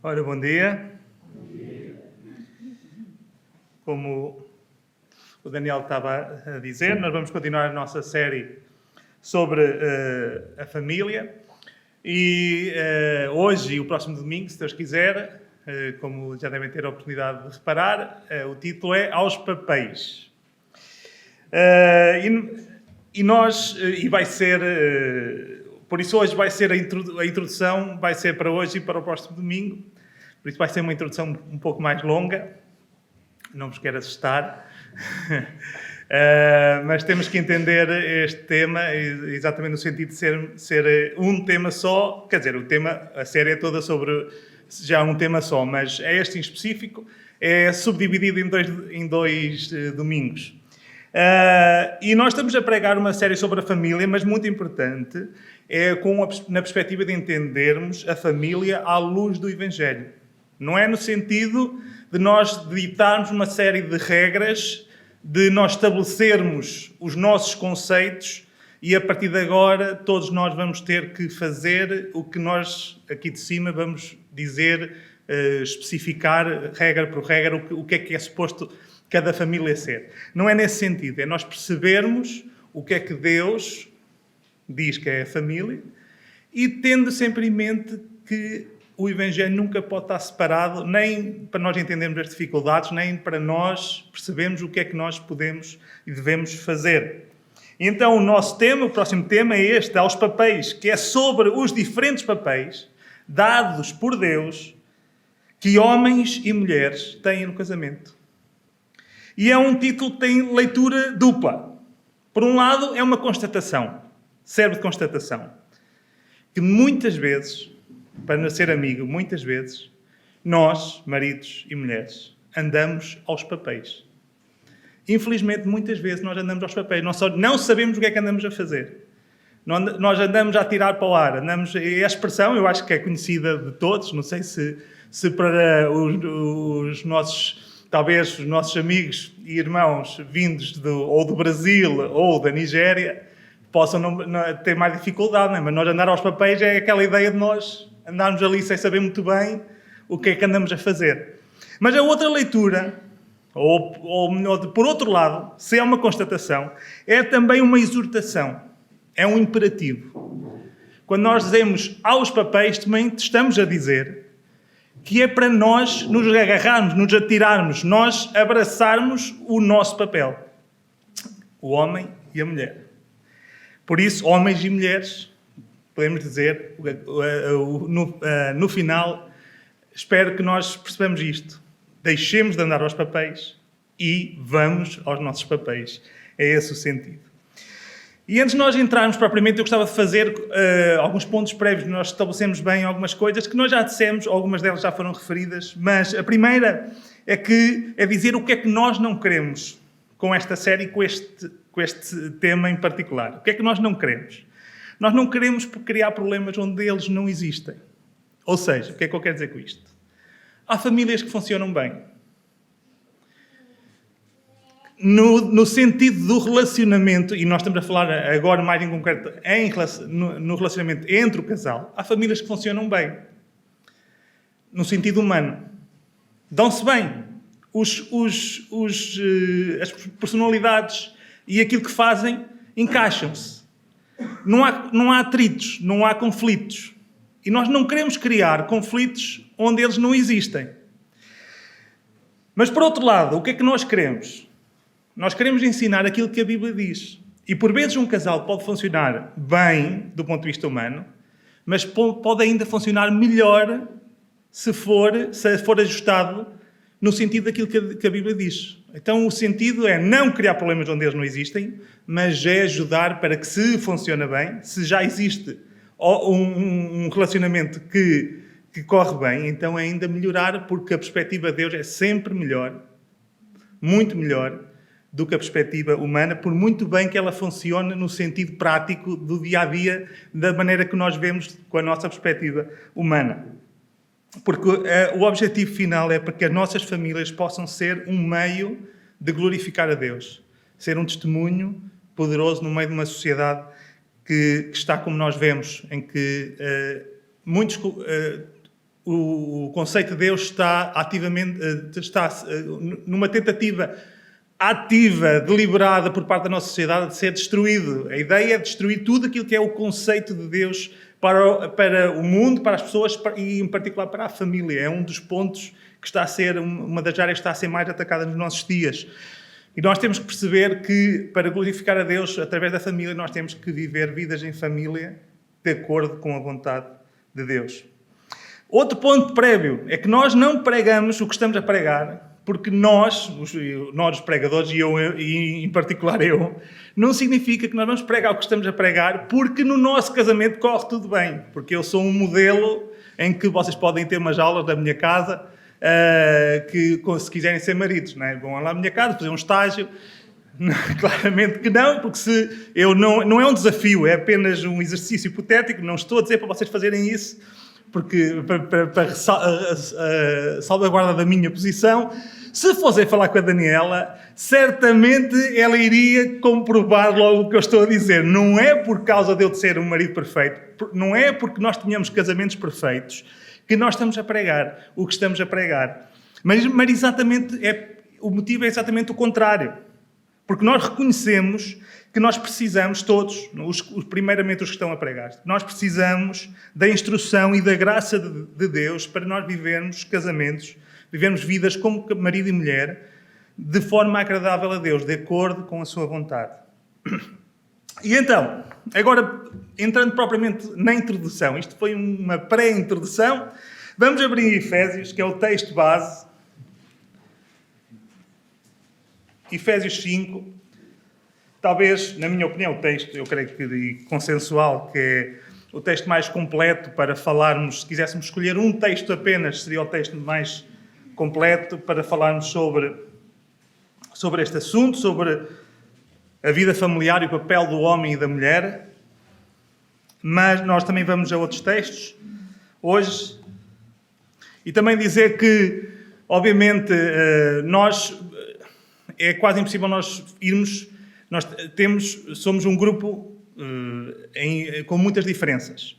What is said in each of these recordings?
Ora, bom dia. Como o Daniel estava a dizer, nós vamos continuar a nossa série sobre a família. E hoje e o próximo domingo, se Deus quiser, como já devem ter a oportunidade de reparar, o título é Aos Papéis. E vai ser... por isso hoje vai ser a introdução, vai ser para hoje e para o próximo domingo. Por isso vai ser uma introdução um pouco mais longa. Não vos quero assustar. Mas temos que entender este tema exatamente no sentido de ser um tema só. Quer dizer, a série é toda sobre já um tema só, mas este em específico é subdividido em dois domingos. E nós estamos a pregar uma série sobre a família, mas muito importante, na perspectiva de entendermos a família à luz do Evangelho. Não é no sentido de nós ditarmos uma série de regras, de nós estabelecermos os nossos conceitos e a partir de agora todos nós vamos ter que fazer o que nós aqui de cima vamos dizer, especificar regra por regra o que é suposto cada família ser. Não é nesse sentido, é nós percebermos o que é que Deus diz que é a família e tendo sempre em mente que o Evangelho nunca pode estar separado, nem para nós entendermos as dificuldades, nem para nós percebermos o que é que nós podemos e devemos fazer. Então, o próximo tema é este, aos papéis, que é sobre os diferentes papéis dados por Deus que homens e mulheres têm no casamento. E é um título que tem leitura dupla. Por um lado, é uma constatação, serve de constatação, que muitas vezes... Para ser amigo, muitas vezes, nós, maridos e mulheres, andamos aos papéis. Infelizmente, muitas vezes nós andamos aos papéis. Nós só não sabemos o que é que andamos a fazer. Nós andamos a tirar para o ar. E a expressão, eu acho que é conhecida de todos. Não sei se para talvez os nossos amigos e irmãos vindos ou do Brasil ou da Nigéria possam não ter mais dificuldade, não é? Mas nós andar aos papéis é aquela ideia de nós andarmos ali sem saber muito bem o que é que andamos a fazer. Mas a outra leitura, ou melhor, por outro lado, se é uma constatação, é também uma exortação. É um imperativo. Quando nós dizemos aos papéis, também estamos a dizer que é para nós nos agarrarmos, nos atirarmos, nós abraçarmos o nosso papel. O homem e a mulher. Por isso, homens e mulheres... Podemos dizer, no final, espero que nós percebamos isto. Deixemos de andar aos papéis e vamos aos nossos papéis. É esse o sentido. E antes de nós entrarmos propriamente, eu gostava de fazer alguns pontos prévios. Nós estabelecemos bem algumas coisas que nós já dissemos, algumas delas já foram referidas, mas a primeira é dizer o que é que nós não queremos com esta série, com este tema em particular. O que é que nós não queremos? Nós não queremos criar problemas onde eles não existem. Ou seja, o que é que eu quero dizer com isto? Há famílias que funcionam bem. No sentido do relacionamento, e nós estamos a falar agora mais em concreto no relacionamento entre o casal, há famílias que funcionam bem. No sentido humano. Dão-se bem. As personalidades e aquilo que fazem encaixam-se. Não há atritos, não há conflitos. E nós não queremos criar conflitos onde eles não existem. Mas, por outro lado, o que é que nós queremos? Nós queremos ensinar aquilo que a Bíblia diz. E, por vezes, um casal pode funcionar bem, do ponto de vista humano, mas pode ainda funcionar melhor se for ajustado no sentido daquilo que a Bíblia diz. Então, o sentido é não criar problemas onde eles não existem, mas é ajudar para que, se funciona bem, se já existe um relacionamento que corre bem, então é ainda melhorar, porque a perspectiva de Deus é sempre melhor, muito melhor, do que a perspectiva humana, por muito bem que ela funcione no sentido prático do dia-a-dia, da maneira que nós vemos com a nossa perspectiva humana. Porque o objetivo final é para que as nossas famílias possam ser um meio de glorificar a Deus. Ser um testemunho poderoso no meio de uma sociedade que está como nós vemos, em que muitos o conceito de Deus está ativamente, numa tentativa ativa, deliberada por parte da nossa sociedade de ser destruído. A ideia é destruir tudo aquilo que é o conceito de Deus para o mundo, para as pessoas e, em particular, para a família. É um dos pontos que está a ser, uma das áreas que está a ser mais atacada nos nossos dias. E nós temos que perceber que, para glorificar a Deus através da família, nós temos que viver vidas em família de acordo com a vontade de Deus. Outro ponto prévio é que nós não pregamos o que estamos a pregar, porque nós os pregadores, e em particular eu, não significa que nós vamos pregar o que estamos a pregar porque no nosso casamento corre tudo bem. Porque eu sou um modelo em que vocês podem ter umas aulas da minha casa, que se quiserem ser maridos, não é? Vão lá à minha casa fazer um estágio. Claramente que não, porque não é um desafio, é apenas um exercício hipotético. Não estou a dizer para vocês fazerem isso, porque para salvaguarda da minha posição. Se fossem falar com a Daniela, certamente ela iria comprovar logo o que eu estou a dizer. Não é por causa de eu ser um marido perfeito, não é porque nós tenhamos casamentos perfeitos que nós estamos a pregar o que estamos a pregar. Mas exatamente o motivo é exatamente o contrário. Porque nós reconhecemos que nós precisamos, todos, primeiramente os que estão a pregar, nós precisamos da instrução e da graça de Deus para nós vivermos casamentos, vivermos vidas como marido e mulher, de forma agradável a Deus, de acordo com a sua vontade. E então, agora, entrando propriamente na introdução, isto foi uma pré-introdução, vamos abrir Efésios, que é o texto base, Efésios 5, talvez, na minha opinião, o texto, eu creio que consensual, que é o texto mais completo para falarmos, se quiséssemos escolher um texto apenas, seria o texto mais completo para falarmos sobre este assunto, sobre a vida familiar e o papel do homem e da mulher. Mas nós também vamos a outros textos hoje. E também dizer que, obviamente, é quase impossível nós irmos. Somos um grupo com muitas diferenças.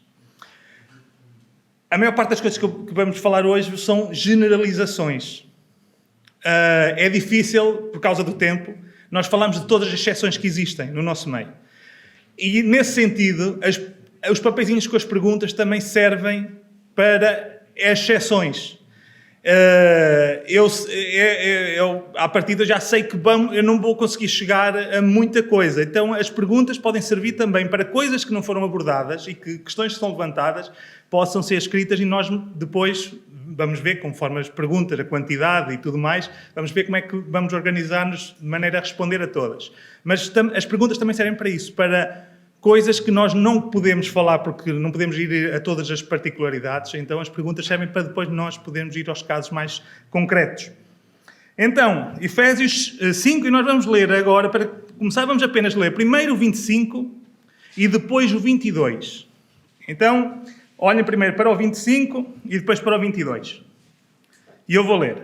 A maior parte das coisas que vamos falar hoje são generalizações. É difícil, por causa do tempo, nós falamos de todas as exceções que existem no nosso meio. E, nesse sentido, os papeizinhos com as perguntas também servem para exceções. Eu, à partida, já sei que eu não vou conseguir chegar a muita coisa. Então, as perguntas podem servir também para coisas que não foram abordadas e que questões que são levantadas possam ser escritas e nós depois vamos ver, conforme as perguntas, a quantidade e tudo mais, vamos ver como é que vamos organizar-nos de maneira a responder a todas. Mas as perguntas também servem para isso, para coisas que nós não podemos falar porque não podemos ir a todas as particularidades. Então, as perguntas servem para depois nós podermos ir aos casos mais concretos. Então, Efésios 5, e nós vamos ler agora, para começar, vamos apenas ler primeiro o 25 e depois o 22. Então, olhem primeiro para o 25 e depois para o 22. E eu vou ler.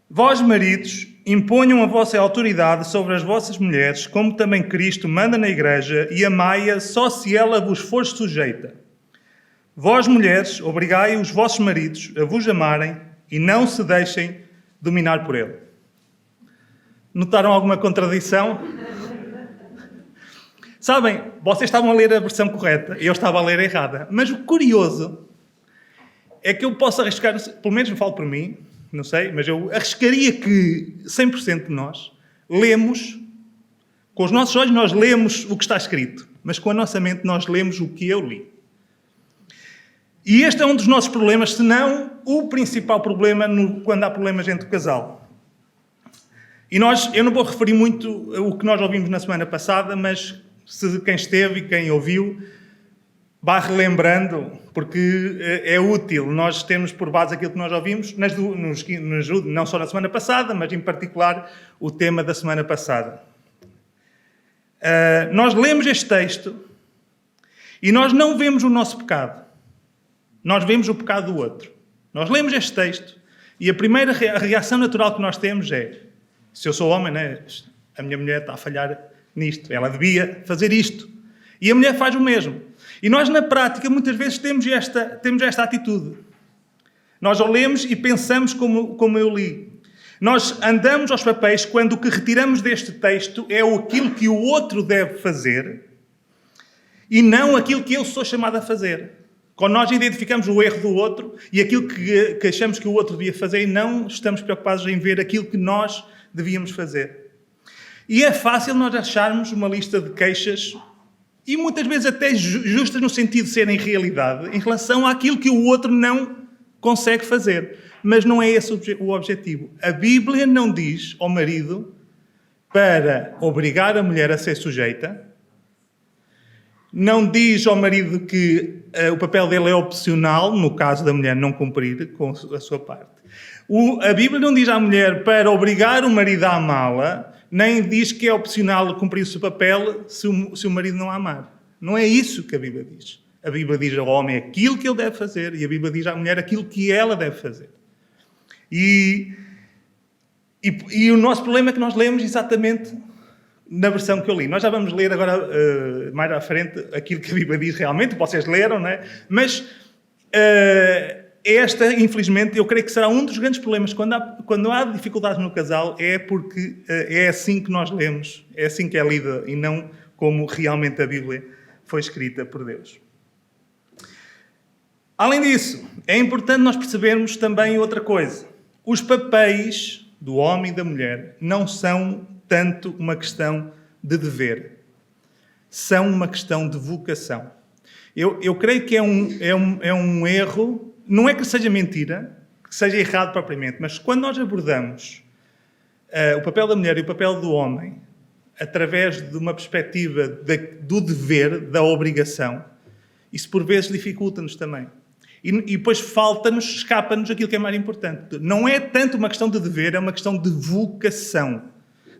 Vós, maridos, imponham a vossa autoridade sobre as vossas mulheres, como também Cristo manda na Igreja, e amai-a só se ela vos for sujeita. Vós, mulheres, obrigai os vossos maridos a vos amarem e não se deixem dominar por ele. Notaram alguma contradição? Sabem, vocês estavam a ler a versão correta, eu estava a ler a errada. Mas o curioso é que eu posso arriscar, pelo menos eu falo por mim, não sei, mas eu arriscaria que 100% de nós lemos, com os nossos olhos nós lemos o que está escrito, mas com a nossa mente nós lemos o que eu li. E este é um dos nossos problemas, se não o principal problema quando há problemas entre o casal. E eu não vou referir muito o que nós ouvimos na semana passada, mas se quem esteve e quem ouviu, vá relembrando, porque é útil nós termos por base aquilo que nós ouvimos, não só na semana passada, mas em particular o tema da semana passada. Nós lemos este texto e nós não vemos o nosso pecado. Nós vemos o pecado do outro. Nós lemos este texto e a primeira reação natural que nós temos é: se eu sou homem, né, a minha mulher está a falhar nisto, ela devia fazer isto. E a mulher faz o mesmo. E nós, na prática, muitas vezes temos esta atitude. Nós o lemos e pensamos como eu li. Nós andamos aos papéis quando o que retiramos deste texto é aquilo que o outro deve fazer e não aquilo que eu sou chamado a fazer. Quando nós identificamos o erro do outro e aquilo que achamos que o outro devia fazer e não estamos preocupados em ver aquilo que nós devíamos fazer. E é fácil nós acharmos uma lista de queixas e muitas vezes até justas no sentido de serem realidade em relação àquilo que o outro não consegue fazer. Mas não é esse o objetivo. A Bíblia não diz ao marido para obrigar a mulher a ser sujeita. Não diz ao marido que o papel dele é opcional, no caso da mulher não cumprir com a sua parte. A Bíblia não diz à mulher para obrigar o marido a amá-la, nem diz que é opcional cumprir o seu papel se o marido não a amar. Não é isso que a Bíblia diz. A Bíblia diz ao homem aquilo que ele deve fazer e a Bíblia diz à mulher aquilo que ela deve fazer. E o nosso problema é que nós lemos exatamente na versão que eu li. Nós já vamos ler agora, mais à frente, aquilo que a Bíblia diz realmente. Vocês leram, não é? Mas esta, infelizmente, eu creio que será um dos grandes problemas. Quando há dificuldades no casal, é porque é assim que nós lemos, é assim que é lida e não como realmente a Bíblia foi escrita por Deus. Além disso, é importante nós percebermos também outra coisa. Os papéis do homem e da mulher não são tanto uma questão de dever. São uma questão de vocação. Eu creio que é um erro, não é que seja mentira, que seja errado propriamente, mas quando nós abordamos o papel da mulher e o papel do homem através de uma perspectiva do dever, da obrigação, isso por vezes dificulta-nos também. E depois escapa-nos aquilo que é mais importante. Não é tanto uma questão de dever, é uma questão de vocação.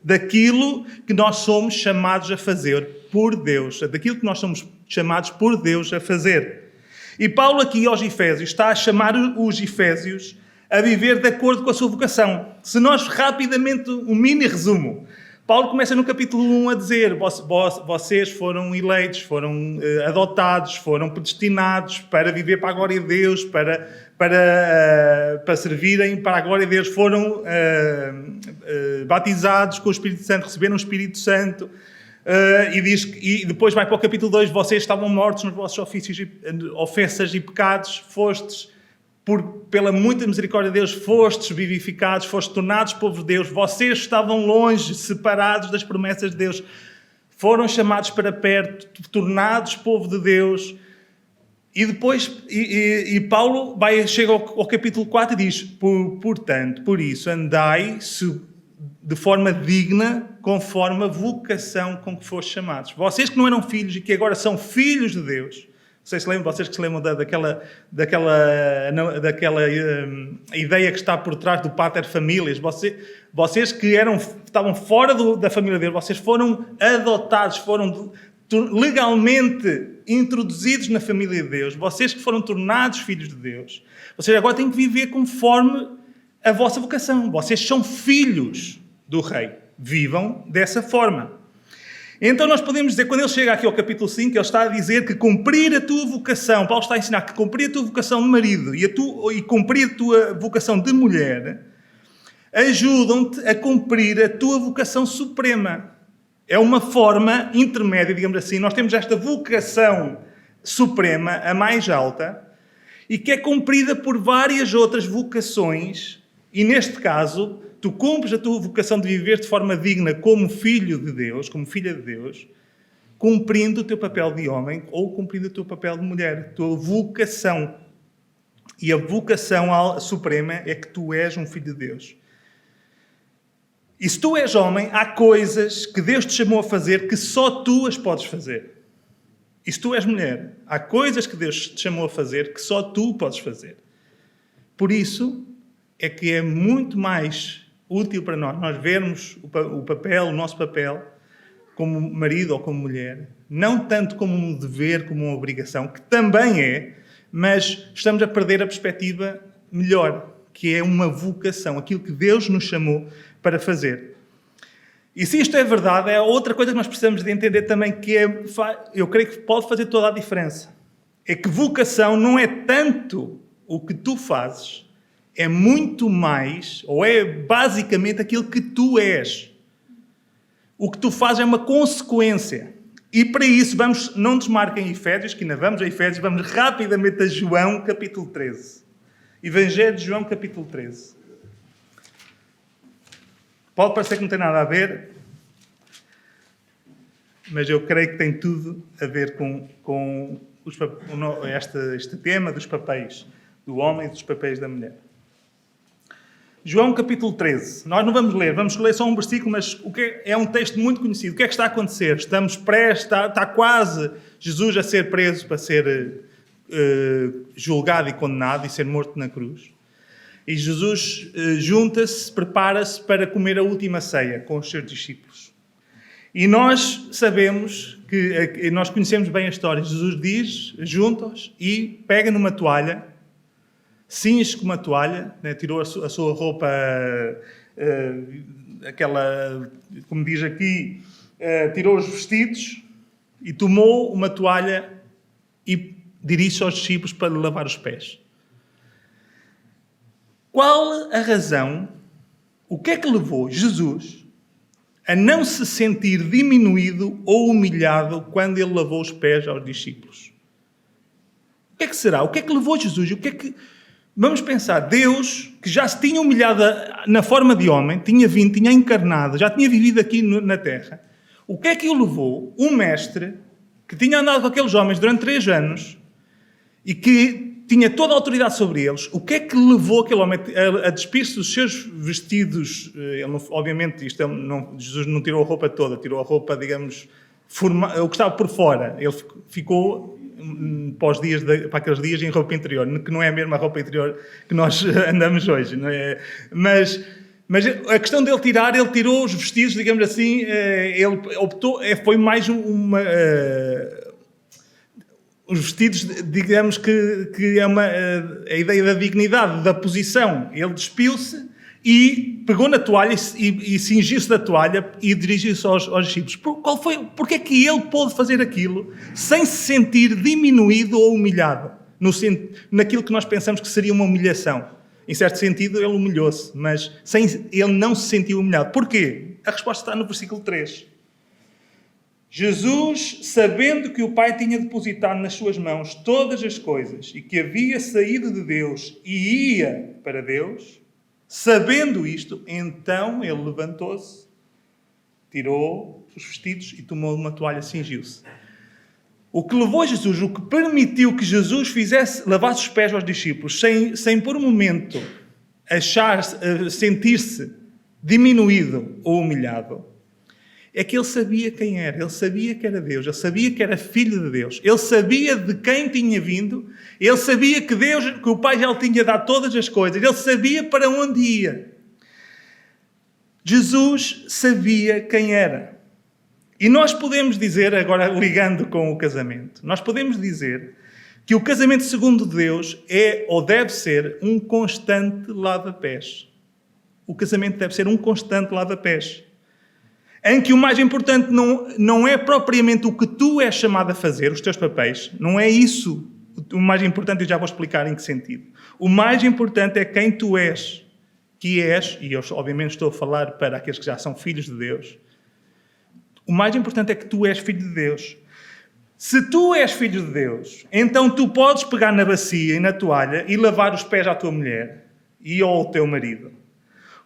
Daquilo que nós somos chamados a fazer por Deus. Daquilo que nós somos chamados por Deus a fazer. E Paulo aqui aos Efésios está a chamar os Efésios a viver de acordo com a sua vocação. Se nós rapidamente, um mini resumo. Paulo começa no capítulo 1 a dizer: vocês foram eleitos, foram adotados, foram predestinados para viver para a glória de Deus, para servirem para a glória de Deus, foram batizados com o Espírito Santo, receberam o Espírito Santo, e depois vai para o capítulo 2, vocês estavam mortos nos vossos ofensas e pecados, fostes, pela muita misericórdia de Deus, fostes vivificados, fostes tornados povo de Deus, vocês estavam longe, separados das promessas de Deus, foram chamados para perto, tornados povo de Deus. E depois, Paulo chega ao capítulo 4 e diz: portanto, por isso, andai de forma digna, conforme a vocação com que foste chamados. Vocês que não eram filhos e que agora são filhos de Deus. Vocês que se lembram daquela ideia que está por trás do pater familias. Vocês que estavam fora da família de Deus, vocês foram adotados, foram legalmente introduzidos na família de Deus. Vocês que foram tornados filhos de Deus. Vocês agora têm que viver conforme a vossa vocação. Vocês são filhos do Rei. Vivam dessa forma. Então nós podemos dizer, quando ele chega aqui ao capítulo 5, ele está a dizer que cumprir a tua vocação, Paulo está a ensinar que cumprir a tua vocação de marido e cumprir a tua vocação de mulher ajudam-te a cumprir a tua vocação suprema. É uma forma intermédia, digamos assim. Nós temos esta vocação suprema, a mais alta, e que é cumprida por várias outras vocações, e neste caso, tu cumpres a tua vocação de viver de forma digna como filho de Deus, como filha de Deus, cumprindo o teu papel de homem ou cumprindo o teu papel de mulher, a tua vocação. E a vocação suprema é que tu és um filho de Deus. E se tu és homem, há coisas que Deus te chamou a fazer que só tu as podes fazer. E se tu és mulher, há coisas que Deus te chamou a fazer que só tu podes fazer. Por isso é que é muito mais útil para nós vermos o nosso papel, como marido ou como mulher, não tanto como um dever, como uma obrigação, que também é, mas estamos a perder a perspectiva melhor, que é uma vocação, aquilo que Deus nos chamou para fazer. E se isto é verdade, é outra coisa que nós precisamos de entender também, que eu creio que pode fazer toda a diferença. É que vocação não é tanto o que tu fazes, é muito mais, ou é basicamente aquilo que tu és. O que tu fazes é uma consequência. E para isso, não desmarquem Efésios, que ainda vamos a Efésios, vamos rapidamente a João, capítulo 13. Evangelho de João, capítulo 13. Pode parecer que não tem nada a ver, mas eu creio que tem tudo a ver com este tema dos papéis do homem e dos papéis da mulher. João capítulo 13. Nós não vamos ler só um versículo, mas é um texto muito conhecido. O que é que está a acontecer? Estamos está quase Jesus a ser preso para ser julgado e condenado e ser morto na cruz. E Jesus junta-se, prepara-se para comer a última ceia com os seus discípulos. E nós sabemos nós conhecemos bem a história. Jesus diz, junta-os e pega numa toalha, cinge com uma toalha, né, tirou a sua roupa, aquela, como diz aqui, tirou os vestidos e tomou uma toalha e dirige-se aos discípulos para lhe lavar os pés. Qual a razão, o que é que levou Jesus a não se sentir diminuído ou humilhado quando ele lavou os pés aos discípulos? O que é que será? O que é que levou Jesus? Vamos pensar, Deus, que já se tinha humilhado na forma de homem, tinha vindo, tinha encarnado, já tinha vivido aqui na Terra. O que é que o levou? Um mestre que tinha andado com aqueles homens durante 3 anos e que tinha toda a autoridade sobre eles. O que é que levou aquele homem a despir-se dos seus vestidos? Obviamente, Jesus não tirou a roupa toda, tirou a roupa, digamos, o que estava por fora. Ele ficou para aqueles dias em roupa interior, que não é a mesma roupa interior que nós andamos hoje. Não é? Mas a questão dele ele tirou os vestidos, digamos assim, ele optou, foi mais os vestidos, digamos que é a ideia da dignidade, da posição. Ele despiu-se e pegou na toalha e cingiu-se da toalha e dirigiu-se aos discípulos. Porque é que ele pôde fazer aquilo sem se sentir diminuído ou humilhado? Naquilo que nós pensamos que seria uma humilhação. Em certo sentido, ele humilhou-se, mas ele não se sentiu humilhado. Porquê? A resposta está no versículo 3. Jesus, sabendo que o Pai tinha depositado nas suas mãos todas as coisas e que havia saído de Deus e ia para Deus, sabendo isto, então ele levantou-se, tirou os vestidos e tomou uma toalha e cingiu-se. O que levou Jesus, o que permitiu que Jesus lavasse os pés aos discípulos, sem por um momento sentir-se diminuído ou humilhado, é que ele sabia quem era, ele sabia que era Deus, ele sabia que era filho de Deus, ele sabia de quem tinha vindo, ele sabia que o Pai já lhe tinha dado todas as coisas, ele sabia para onde ia. Jesus sabia quem era. E nós podemos dizer, agora ligando com o casamento, nós podemos dizer que o casamento segundo Deus é ou deve ser um constante lava-pés. O casamento deve ser um constante lava-pés. Em que o mais importante não é propriamente o que tu és chamado a fazer, os teus papéis, não é isso o mais importante, eu já vou explicar em que sentido. O mais importante é quem tu és, e eu obviamente estou a falar para aqueles que já são filhos de Deus, o mais importante é que tu és filho de Deus. Se tu és filho de Deus, então tu podes pegar na bacia e na toalha e lavar os pés à tua mulher e ao teu marido.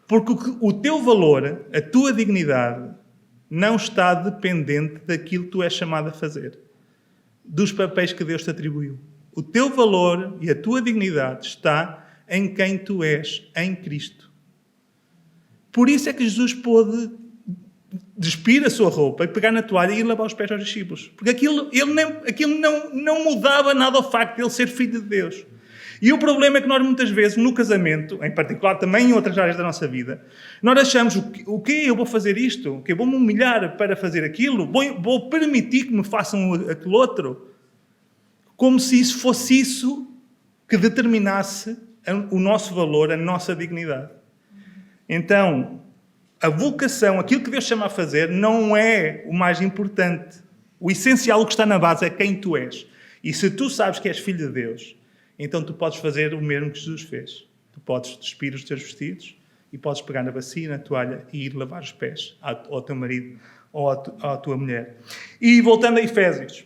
Porque o teu valor, a tua dignidade, não está dependente daquilo que tu és chamado a fazer, dos papéis que Deus te atribuiu. O teu valor e a tua dignidade está em quem tu és, em Cristo. Por isso é que Jesus pôde despir a sua roupa e pegar na toalha e lavar os pés aos discípulos. Porque aquilo não mudava nada ao facto de ele ser filho de Deus. E o problema é que nós muitas vezes, no casamento, em particular também em outras áreas da nossa vida, nós achamos, o quê? Eu vou fazer isto? Eu vou me humilhar para fazer aquilo? Vou permitir que me façam aquele outro? Como se isso fosse isso que determinasse o nosso valor, a nossa dignidade. Então, a vocação, aquilo que Deus chama a fazer, não é o mais importante. O essencial, o que está na base, é quem tu és. E se tu sabes que és filho de Deus, então tu podes fazer o mesmo que Jesus fez. Tu podes despir os teus vestidos e podes pegar na bacia, na toalha e ir lavar os pés ao teu marido ou à tua mulher. E voltando a Efésios,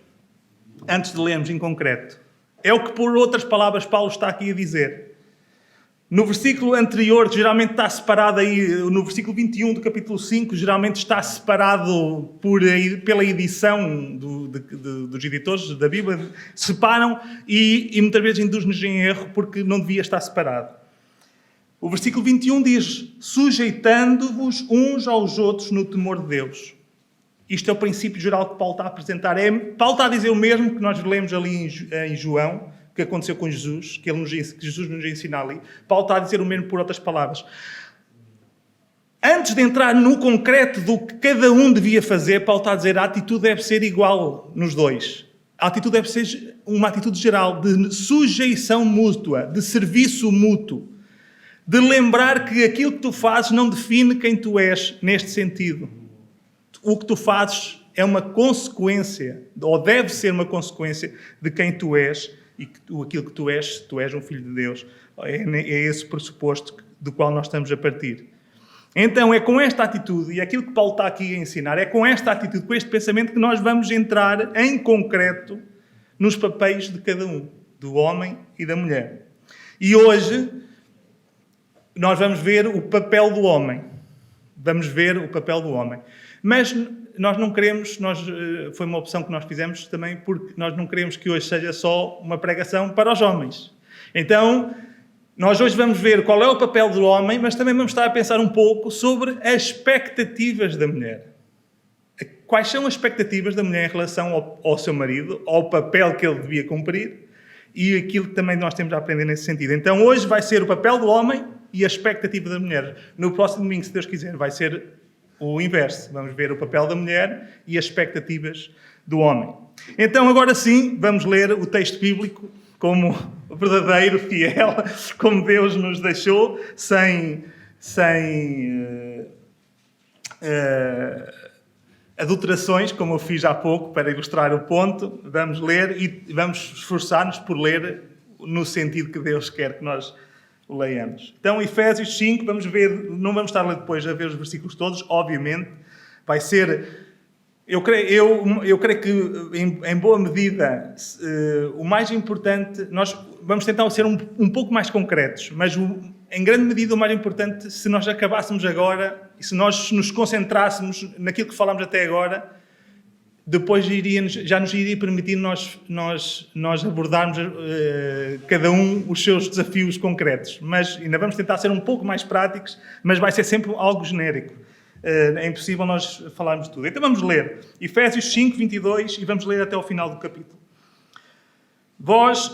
antes de lermos em concreto, é o que por outras palavras Paulo está aqui a dizer. No versículo anterior, que geralmente está separado aí, no versículo 21 do capítulo 5, geralmente está separado pela edição dos editores da Bíblia, separam e muitas vezes induz-nos em erro porque não devia estar separado. O versículo 21 diz, sujeitando-vos uns aos outros no temor de Deus. Isto é o princípio geral que Paulo está a apresentar. Paulo está a dizer o mesmo que nós lemos ali em João, que aconteceu com Jesus, que Jesus nos ensina ali. Paulo está a dizer o mesmo por outras palavras. Antes de entrar no concreto do que cada um devia fazer, Paulo está a dizer a atitude deve ser igual nos dois. A atitude deve ser uma atitude geral de sujeição mútua, de serviço mútuo, de lembrar que aquilo que tu fazes não define quem tu és neste sentido. O que tu fazes é uma consequência, ou deve ser uma consequência de quem tu és e aquilo que tu és um filho de Deus. É esse pressuposto do qual nós estamos a partir. Então é com esta atitude, e aquilo que Paulo está aqui a ensinar, é com esta atitude, com este pensamento que nós vamos entrar em concreto nos papéis de cada um, do homem e da mulher. E hoje nós vamos ver o papel do homem. Vamos ver o papel do homem. Mas nós não queremos, foi uma opção que nós fizemos também, porque nós não queremos que hoje seja só uma pregação para os homens. Então, nós hoje vamos ver qual é o papel do homem, mas também vamos estar a pensar um pouco sobre as expectativas da mulher. Quais são as expectativas da mulher em relação ao seu marido, ao papel que ele devia cumprir e aquilo que também nós temos a aprender nesse sentido. Então, hoje vai ser o papel do homem e a expectativa da mulher. No próximo domingo, se Deus quiser, vai ser o inverso. Vamos ver o papel da mulher e as expectativas do homem. Então, agora sim, vamos ler o texto bíblico como verdadeiro, fiel, como Deus nos deixou, sem adulterações, como eu fiz há pouco, para ilustrar o ponto. Vamos ler e vamos esforçar-nos por ler no sentido que Deus quer que nós leiamos. Então, Efésios 5, vamos ver, não vamos estar depois a ver os versículos todos, obviamente, vai ser, eu creio que em boa medida, o mais importante, nós vamos tentar ser um pouco mais concretos, mas em grande medida o mais importante, se nós acabássemos agora, e se nós nos concentrássemos naquilo que falamos até agora, depois já nos iria permitir nós abordarmos cada um os seus desafios concretos. Mas ainda vamos tentar ser um pouco mais práticos, mas vai ser sempre algo genérico. É impossível nós falarmos de tudo. Então vamos ler Efésios 5, 22 e vamos ler até ao final do capítulo. Vamos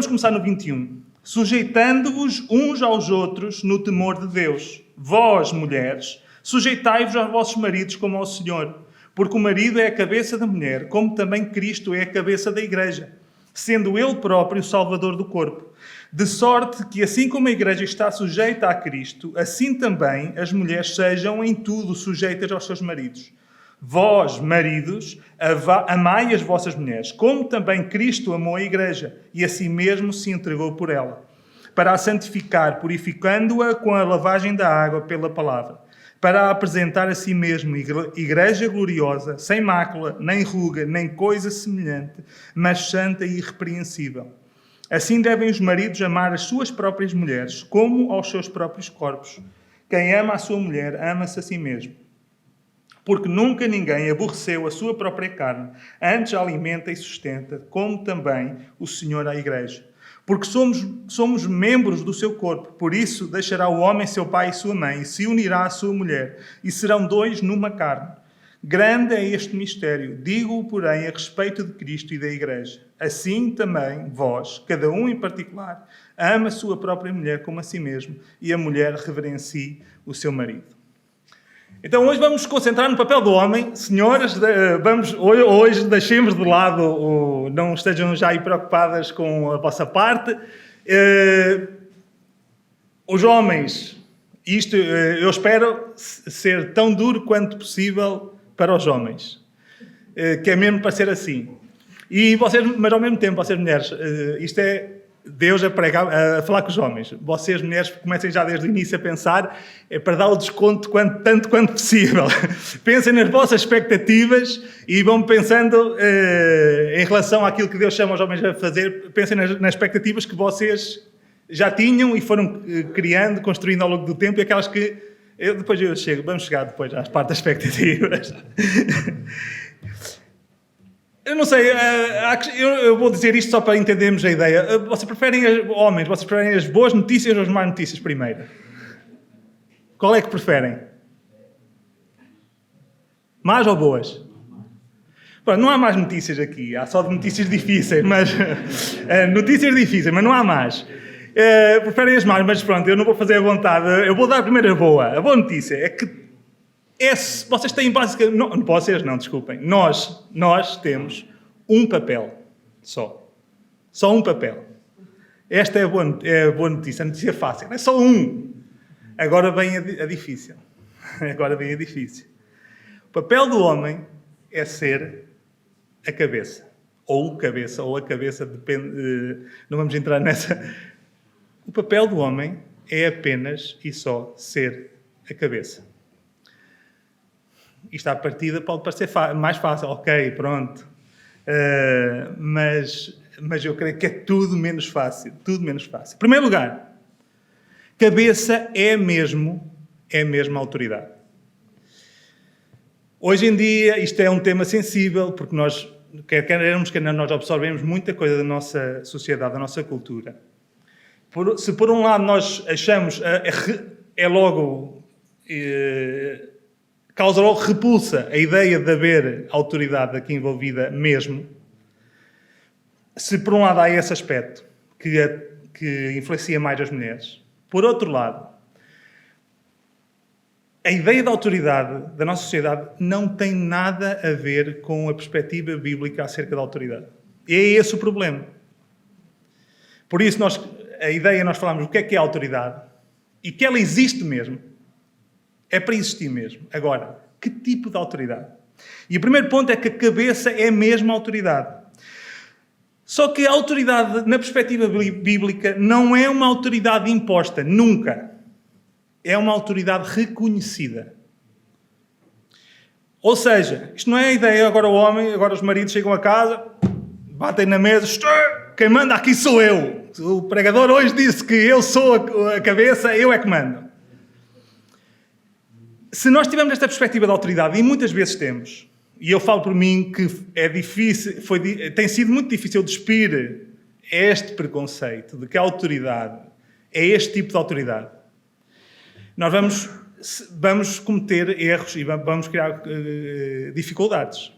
começar no 21. Sujeitando-vos uns aos outros no temor de Deus. Vós, mulheres, sujeitai-vos aos vossos maridos como ao Senhor. Porque o marido é a cabeça da mulher, como também Cristo é a cabeça da Igreja, sendo Ele próprio o Salvador do corpo. De sorte que, assim como a Igreja está sujeita a Cristo, assim também as mulheres sejam em tudo sujeitas aos seus maridos. Vós, maridos, amai as vossas mulheres, como também Cristo amou a Igreja, e assim mesmo se entregou por ela, para a santificar, purificando-a com a lavagem da água pela palavra, para a apresentar a si mesmo igreja gloriosa, sem mácula, nem ruga, nem coisa semelhante, mas santa e irrepreensível. Assim devem os maridos amar as suas próprias mulheres, como aos seus próprios corpos. Quem ama a sua mulher, ama-se a si mesmo. Porque nunca ninguém aborreceu a sua própria carne, antes a alimenta e sustenta, como também o Senhor à Igreja. Porque somos membros do seu corpo. Por isso deixará o homem seu pai e sua mãe, e se unirá à sua mulher, e serão dois numa carne. Grande é este mistério, digo-o, porém, a respeito de Cristo e da Igreja. Assim também vós, cada um em particular, ama a sua própria mulher como a si mesmo, e a mulher reverencie o seu marido. Então hoje vamos nos concentrar no papel do homem. Senhoras, hoje deixemos de lado, não estejam já aí preocupadas com a vossa parte. Os homens, Isto, eu espero ser tão duro quanto possível para os homens. Que é mesmo para ser assim. E vocês, mas ao mesmo tempo, vocês mulheres, isto é Deus a pregar, a falar com os homens. Vocês, mulheres, comecem já desde o início a pensar, é para dar o desconto tanto quanto possível. Pensem nas vossas expectativas e vão pensando em relação àquilo que Deus chama os homens a fazer, pensem nas expectativas que vocês já tinham e foram criando, construindo ao longo do tempo, e aquelas que... vamos chegar depois às partes das expectativas. Eu não sei, eu vou dizer isto só para entendermos a ideia. Vocês preferem as boas notícias ou as más notícias primeiro? Qual é que preferem? Más ou boas? Bom, não há más notícias aqui, há só notícias difíceis, mas não há más. Preferem as más, mas pronto, eu não vou fazer a vontade. Eu vou dar primeiro a boa. A boa notícia é que vocês têm basicamente... Não, vocês não, desculpem. Nós temos um papel só. Só um papel. Esta é a boa notícia. A notícia fácil. É só um. Agora vem a difícil. Agora vem a difícil. O papel do homem é ser a cabeça. Ou a cabeça, depende... não vamos entrar nessa... O papel do homem é apenas e só ser a cabeça. Isto à partida pode parecer mais fácil. Ok, pronto. Mas eu creio que é tudo menos fácil. Tudo menos fácil. Em primeiro lugar, cabeça é mesmo a autoridade. Hoje em dia, isto é um tema sensível, porque nós, quer queremos, quer não, nós absorvemos muita coisa da nossa sociedade, da nossa cultura. Se por um lado nós achamos, causa logo repulsa a ideia de haver autoridade aqui envolvida mesmo, se por um lado há esse aspecto que influencia mais as mulheres, por outro lado, a ideia da autoridade da nossa sociedade não tem nada a ver com a perspectiva bíblica acerca da autoridade. E é esse o problema. Por isso, nós falamos o que é a autoridade e que ela existe mesmo. É para existir mesmo. Agora, que tipo de autoridade? E o primeiro ponto é que a cabeça é mesmo a autoridade. Só que a autoridade, na perspectiva bíblica, não é uma autoridade imposta, nunca. É uma autoridade reconhecida. Ou seja, isto não é a ideia, agora os maridos chegam a casa, batem na mesa, quem manda aqui sou eu. O pregador hoje disse que eu sou a cabeça, eu é que mando. Se nós tivermos esta perspectiva de autoridade, e muitas vezes temos, e eu falo por mim que é difícil, tem sido muito difícil despir este preconceito de que a autoridade é este tipo de autoridade, nós vamos cometer erros e vamos criar dificuldades.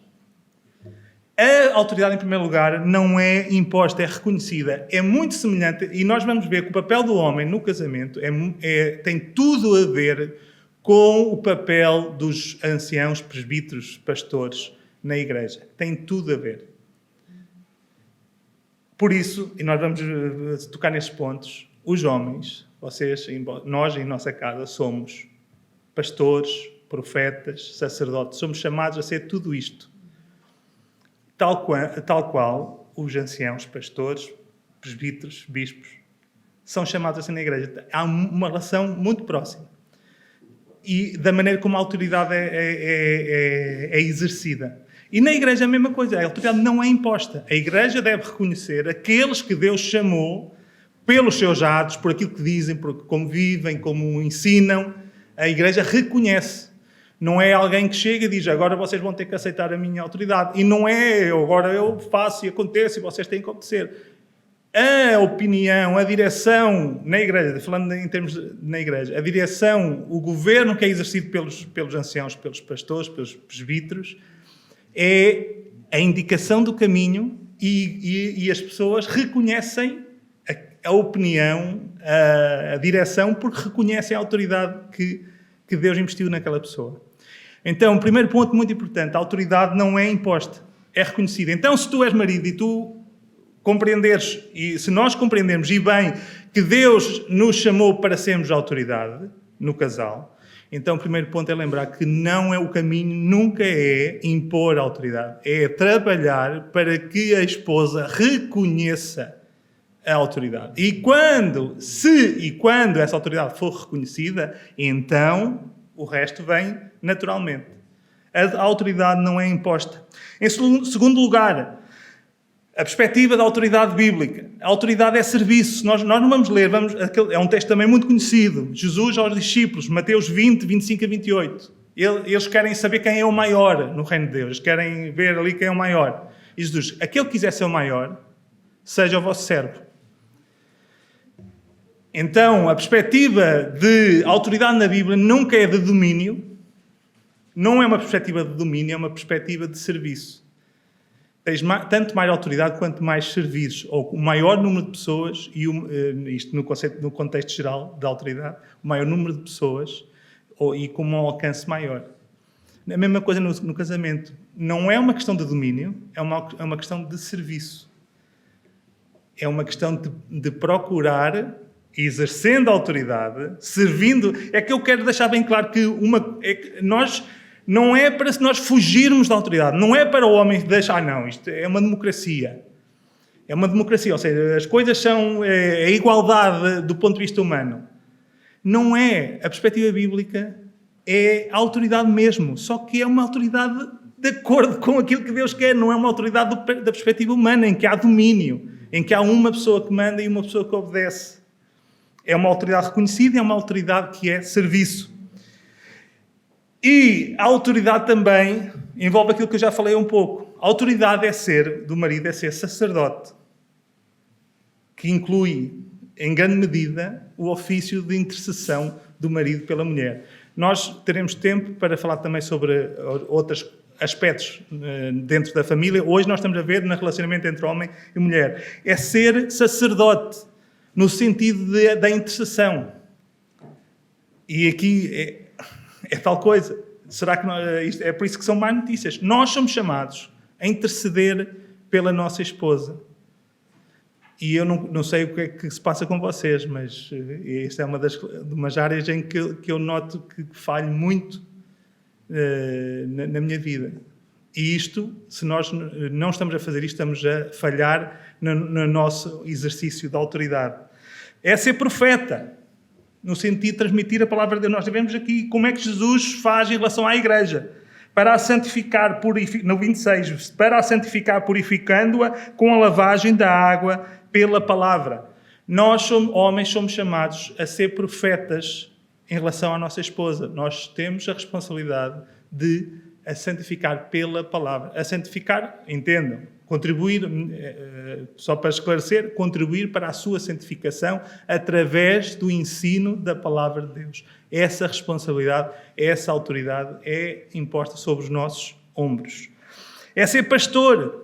A autoridade, em primeiro lugar, não é imposta, é reconhecida. É muito semelhante, e nós vamos ver que o papel do homem no casamento tem tudo a ver com o papel dos anciãos, presbíteros, pastores na igreja. Tem tudo a ver. Por isso, e nós vamos tocar nestes pontos, os homens, nós em nossa casa somos pastores, profetas, sacerdotes, somos chamados a ser tudo isto. Tal qual os anciãos, pastores, presbíteros, bispos, são chamados a ser na igreja. Há uma relação muito próxima. E da maneira como a autoridade é exercida. E na igreja é a mesma coisa. A autoridade não é imposta. A igreja deve reconhecer aqueles que Deus chamou pelos seus atos, por aquilo que dizem, por como vivem, como ensinam. A igreja reconhece. Não é alguém que chega e diz, agora vocês vão ter que aceitar a minha autoridade. E não é, agora eu faço e acontece e vocês têm que obedecer. A opinião, a direção na igreja, falando em termos na igreja, a direção, o governo que é exercido pelos anciãos, pelos pastores, pelos presbíteros, é a indicação do caminho e as pessoas reconhecem a opinião, a direção, porque reconhecem a autoridade que Deus investiu naquela pessoa. Então, o primeiro ponto muito importante, a autoridade não é imposta, é reconhecida. Então, se tu és marido e tu compreenderes, e se nós compreendermos e bem que Deus nos chamou para sermos autoridade, no casal. Então, o primeiro ponto é lembrar que não é o caminho, nunca é impor autoridade. É trabalhar para que a esposa reconheça a autoridade. E quando essa autoridade for reconhecida, então o resto vem naturalmente. A autoridade não é imposta. Em segundo lugar, a perspectiva da autoridade bíblica. A autoridade é serviço. Nós não vamos ler, é um texto também muito conhecido. Jesus aos discípulos, Mateus 20, 25 a 28. Eles querem saber quem é o maior no reino de Deus. Eles querem ver ali quem é o maior. E Jesus, aquele que quiser ser o maior, seja o vosso servo. Então, a perspectiva de autoridade na Bíblia nunca é de domínio. Não é uma perspectiva de domínio, é uma perspectiva de serviço. Tens tanto mais autoridade quanto mais serviços, ou o maior número de pessoas, e isto no contexto geral da autoridade, o maior número de pessoas e com um alcance maior. A mesma coisa no casamento. Não é uma questão de domínio, é uma questão de serviço. É uma questão de procurar, exercendo a autoridade, servindo. É que eu quero deixar bem claro que nós... Não é para nós fugirmos da autoridade. Não é para o homem deixar, não, isto é uma democracia. É uma democracia, ou seja, as coisas são a igualdade do ponto de vista humano. Não é. A perspectiva bíblica é a autoridade mesmo, só que é uma autoridade de acordo com aquilo que Deus quer. Não é uma autoridade da perspectiva humana, em que há domínio, em que há uma pessoa que manda e uma pessoa que obedece. É uma autoridade reconhecida, é uma autoridade que é serviço. E a autoridade também envolve aquilo que eu já falei um pouco. A autoridade do marido é ser sacerdote, que inclui, em grande medida, o ofício de intercessão do marido pela mulher. Nós teremos tempo para falar também sobre outros aspectos dentro da família. Hoje nós estamos a ver no relacionamento entre homem e mulher. É ser sacerdote, no sentido da intercessão. E aqui é tal coisa. Será que é por isso que são más notícias? Nós somos chamados a interceder pela nossa esposa. E eu não sei o que é que se passa com vocês, mas esta é uma de umas áreas em que eu noto que falho muito na minha vida. E isto, se nós não estamos a fazer isto, estamos a falhar no nosso exercício da autoridade. É ser profeta, no sentido de transmitir a palavra de Deus. Nós vemos aqui como é que Jesus faz em relação à igreja. Para a santificar, no 26, para a santificar, purificando-a com a lavagem da água pela palavra. Nós, homens, somos chamados a ser profetas em relação à nossa esposa. Nós temos a responsabilidade de a santificar pela palavra. A santificar, entendam, contribuir, só para esclarecer, contribuir para a sua santificação através do ensino da palavra de Deus. Essa responsabilidade, essa autoridade é imposta sobre os nossos ombros. É ser pastor.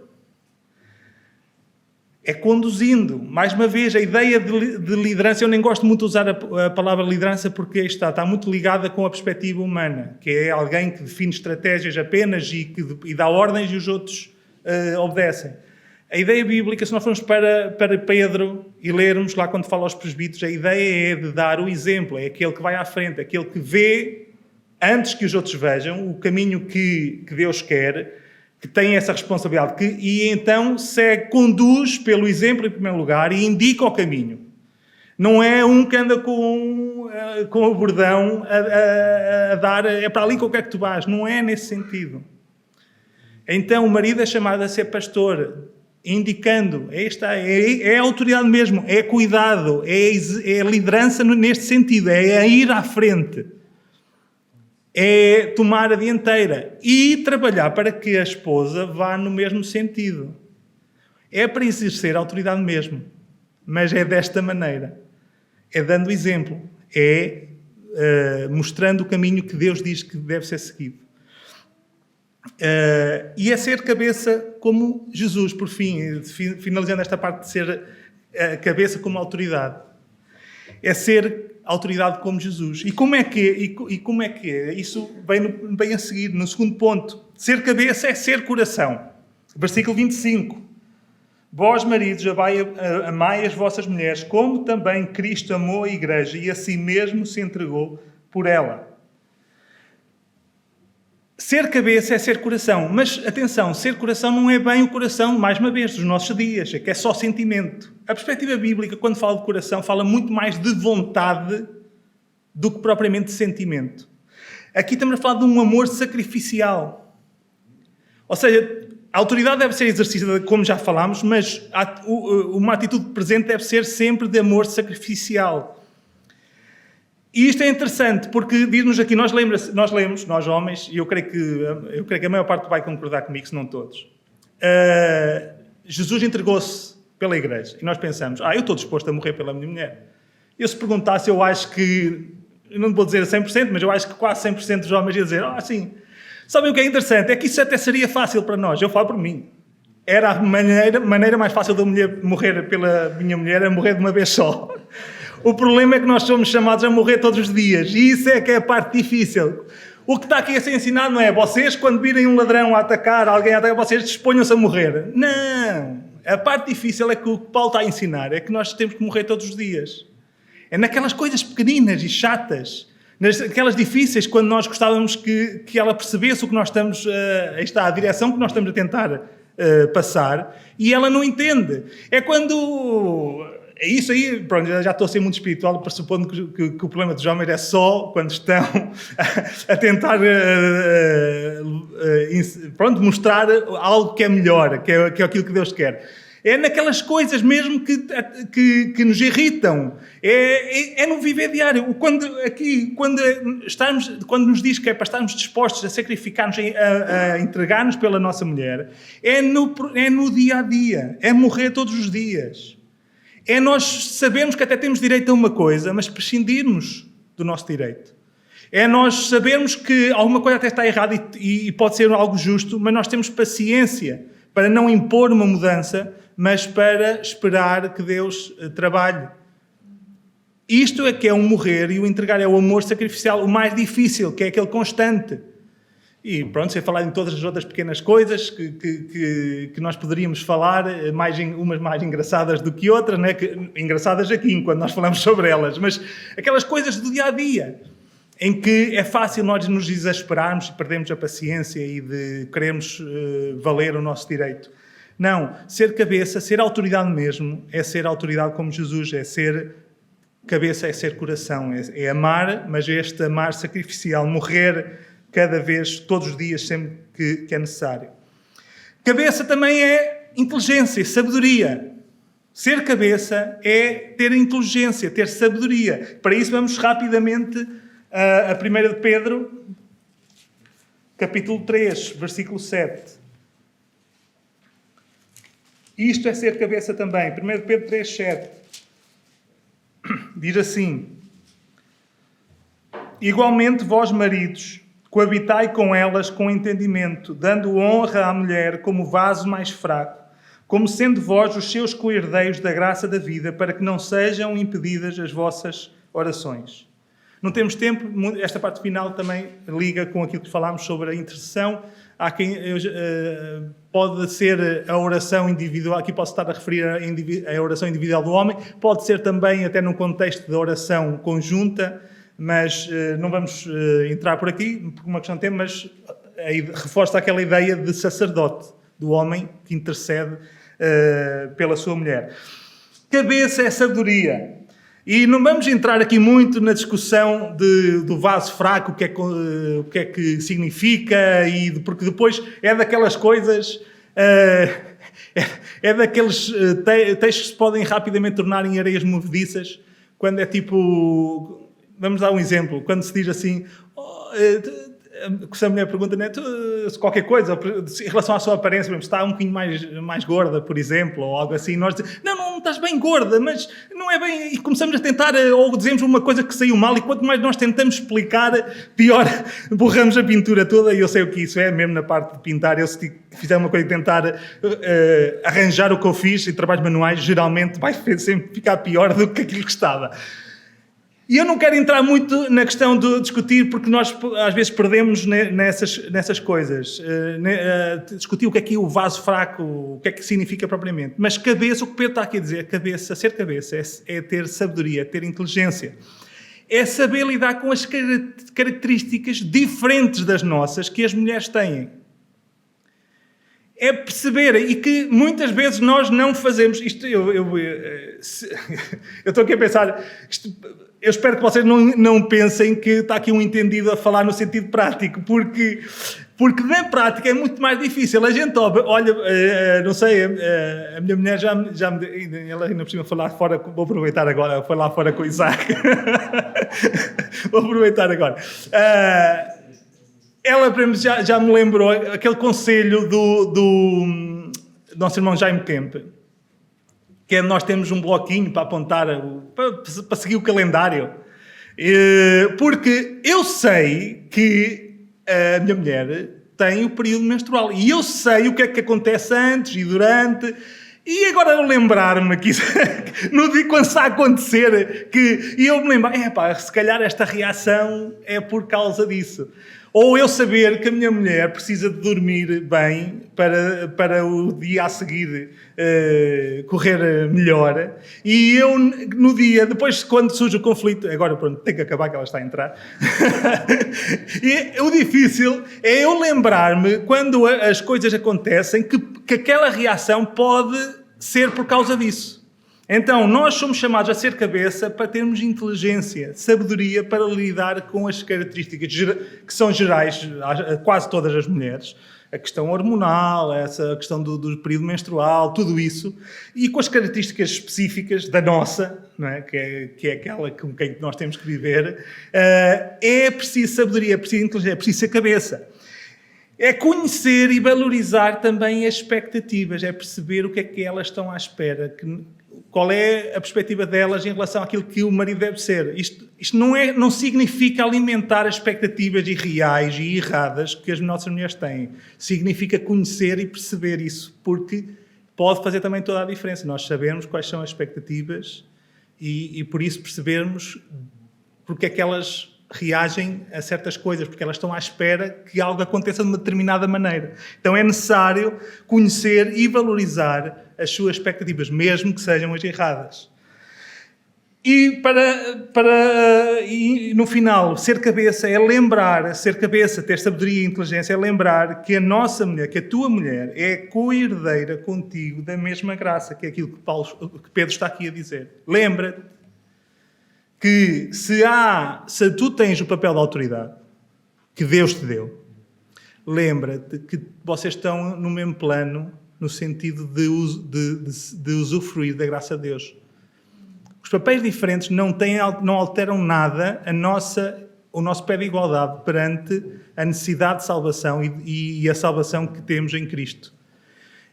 É conduzindo. Mais uma vez, a ideia de liderança, eu nem gosto muito de usar a palavra liderança porque está muito ligada com a perspectiva humana, que é alguém que define estratégias apenas e dá ordens e os outros obedecem. A ideia bíblica, se nós formos para Pedro e lermos lá quando fala aos presbíteros, a ideia é de dar o exemplo, é aquele que vai à frente, aquele que vê, antes que os outros vejam, o caminho que Deus quer, que tem essa responsabilidade, e então conduz pelo exemplo em primeiro lugar e indica o caminho. Não é um que anda com o bordão a dar, é para ali que eu quero que tu vás. Não é nesse sentido. Então o marido é chamado a ser pastor, indicando, é a autoridade mesmo, é cuidado, é liderança neste sentido, é ir à frente. É tomar a dianteira e trabalhar para que a esposa vá no mesmo sentido. É para exercer a autoridade mesmo, mas é desta maneira. É dando exemplo, é mostrando o caminho que Deus diz que deve ser seguido. E é ser cabeça como Jesus, por fim, finalizando esta parte de ser cabeça como autoridade. É ser autoridade como Jesus. E como é que é? Isso vem a seguir, no segundo ponto. Ser cabeça é ser coração. Versículo 25. Vós, maridos, amai as vossas mulheres, como também Cristo amou a igreja e a si mesmo se entregou por ela. Ser cabeça é ser coração. Mas, atenção, ser coração não é bem o coração, mais uma vez, dos nossos dias. É que é só sentimento. A perspectiva bíblica, quando fala de coração, fala muito mais de vontade do que propriamente de sentimento. Aqui estamos a falar de um amor sacrificial. Ou seja, a autoridade deve ser exercida, como já falámos, mas uma atitude presente deve ser sempre de amor sacrificial. E isto é interessante, porque diz-nos aqui, nós lemos, nós homens, e eu creio que a maior parte vai concordar comigo, se não todos. Jesus entregou-se pela igreja. E nós pensamos, eu estou disposto a morrer pela minha mulher. Eu se perguntasse, eu acho que, eu não vou dizer a 100%, mas eu acho que quase 100% dos homens iam dizer, sim. Sabem o que é interessante? É que isso até seria fácil para nós. Eu falo por mim. Era a maneira mais fácil da mulher morrer pela minha mulher, era morrer de uma vez só. O problema é que nós somos chamados a morrer todos os dias. E isso é que é a parte difícil. O que está aqui a ser ensinado não é vocês, quando virem um ladrão a atacar, alguém a atacar, vocês disponham-se a morrer. Não. A parte difícil é que o que Paulo está a ensinar é que nós temos que morrer todos os dias. É naquelas coisas pequeninas e chatas, naquelas difíceis, quando nós gostávamos que ela percebesse o que nós estamos, a direção que nós estamos a tentar passar, e ela não entende. É quando... É isso aí, pronto, já estou a ser muito espiritual, pressupondo que o problema dos homens é só quando estão a tentar mostrar algo que é melhor, que é aquilo que Deus quer. É naquelas coisas mesmo que nos irritam. É no viver diário. Quando nos diz que é para estarmos dispostos a sacrificar-nos, a entregar-nos pela nossa mulher, é no dia-a-dia. É morrer todos os dias. É nós sabermos que até temos direito a uma coisa, mas prescindirmos do nosso direito. É nós sabermos que alguma coisa até está errada e pode ser algo justo, mas nós temos paciência para não impor uma mudança, mas para esperar que Deus trabalhe. Isto é que é o morrer, e o entregar é o amor sacrificial, o mais difícil, que é aquele constante. E pronto, sem falar em todas as outras pequenas coisas que nós poderíamos falar, umas mais engraçadas do que outras, né? Engraçadas aqui, quando nós falamos sobre elas, mas aquelas coisas do dia-a-dia, em que é fácil nós nos exasperarmos e perdermos a paciência e de queremos valer o nosso direito. Não, ser cabeça, ser autoridade mesmo, é ser autoridade como Jesus, é ser cabeça, é ser coração, é amar, mas é este amar sacrificial, morrer cada vez, todos os dias, sempre que é necessário. Cabeça também é inteligência, sabedoria. Ser cabeça é ter inteligência, ter sabedoria. Para isso vamos rapidamente a 1 de Pedro, capítulo 3, versículo 7. Isto é ser cabeça também. 1 de Pedro 3, 7. Diz assim: igualmente vós, maridos, coabitai com elas com entendimento, dando honra à mulher como vaso mais fraco, como sendo vós os seus co-herdeiros da graça da vida, para que não sejam impedidas as vossas orações. Não temos tempo, esta parte final também liga com aquilo que falámos sobre a intercessão. Há quem pode ser a oração individual, aqui posso estar a referir a oração individual do homem, pode ser também até num contexto da oração conjunta, mas não vamos entrar por aqui, por uma questão de tempo, mas reforça aquela ideia de sacerdote, do homem que intercede pela sua mulher. Cabeça é sabedoria. E não vamos entrar aqui muito na discussão do vaso fraco, o que é que significa, porque depois é daquelas coisas, é daqueles textos que se podem rapidamente tornar em areias movediças, quando é tipo... Vamos dar um exemplo. Quando se diz assim, se a mulher pergunta, né, qualquer coisa, em relação à sua aparência, está um bocadinho mais gorda, por exemplo, ou algo assim, nós dizemos, não estás bem gorda, mas não é bem... E começamos a tentar, ou dizemos uma coisa que saiu mal, e quanto mais nós tentamos explicar, pior, borramos a pintura toda, e eu sei o que isso é, mesmo na parte de pintar, eu se fizer uma coisa e tentar arranjar o que eu fiz, em trabalhos manuais, geralmente vai sempre ficar pior do que aquilo que estava. E eu não quero entrar muito na questão de discutir, porque nós às vezes perdemos nessas coisas. Discutir o que é que é o vaso fraco, o que é que significa propriamente. Mas cabeça, o que Pedro está aqui a dizer, ser cabeça é ter sabedoria, ter inteligência. é saber lidar com as características diferentes das nossas que as mulheres têm. É perceber, e que muitas vezes nós não fazemos. Isto, eu estou aqui a pensar, eu espero que vocês não pensem que está aqui um entendido a falar no sentido prático, porque na prática é muito mais difícil. A gente olha, não sei, a minha mulher já me ela ainda por cima foi lá fora, vou aproveitar agora, foi lá fora com o Isaac. Vou aproveitar agora. Ela já me lembrou aquele conselho do nosso irmão Jaime Kemp, que é nós temos um bloquinho para apontar, para seguir o calendário. Porque eu sei que a minha mulher tem o período menstrual e eu sei o que é que acontece antes e durante. E agora eu lembrar-me que no dia quando está a acontecer, e eu me lembro, se calhar esta reação é por causa disso. Ou eu saber que a minha mulher precisa de dormir bem para o dia a seguir correr melhor. E eu, no dia, depois quando surge o conflito, agora pronto, tem que acabar que ela está a entrar. E o difícil é eu lembrar-me, quando as coisas acontecem, que aquela reação pode ser por causa disso. Então, nós somos chamados a ser cabeça para termos inteligência, sabedoria para lidar com as características que são gerais a quase todas as mulheres. A questão hormonal, a questão do período menstrual, tudo isso. E com as características específicas da nossa, não é? Que é aquela com quem nós temos que viver. É preciso sabedoria, é preciso inteligência, é preciso ser cabeça. É conhecer e valorizar também as expectativas, é perceber o que é que elas estão à espera, qual é a perspectiva delas em relação àquilo que o marido deve ser. Isto não significa alimentar as expectativas irreais e erradas que as nossas mulheres têm. Significa conhecer e perceber isso, porque pode fazer também toda a diferença. Nós sabemos quais são as expectativas e por isso percebermos porque é que elas reagem a certas coisas, porque elas estão à espera que algo aconteça de uma determinada maneira. Então é necessário conhecer e valorizar as suas expectativas, mesmo que sejam as erradas. E no final, ser cabeça é lembrar, ter sabedoria e inteligência é lembrar que a nossa mulher, que a tua mulher, é co-herdeira contigo da mesma graça, que é aquilo que Pedro está aqui a dizer. Lembra-te que se tu tens o papel de autoridade que Deus te deu, lembra-te que vocês estão no mesmo plano no sentido de usufruir da graça de Deus. Os papéis diferentes não alteram nada o nosso pé de igualdade perante a necessidade de salvação e a salvação que temos em Cristo.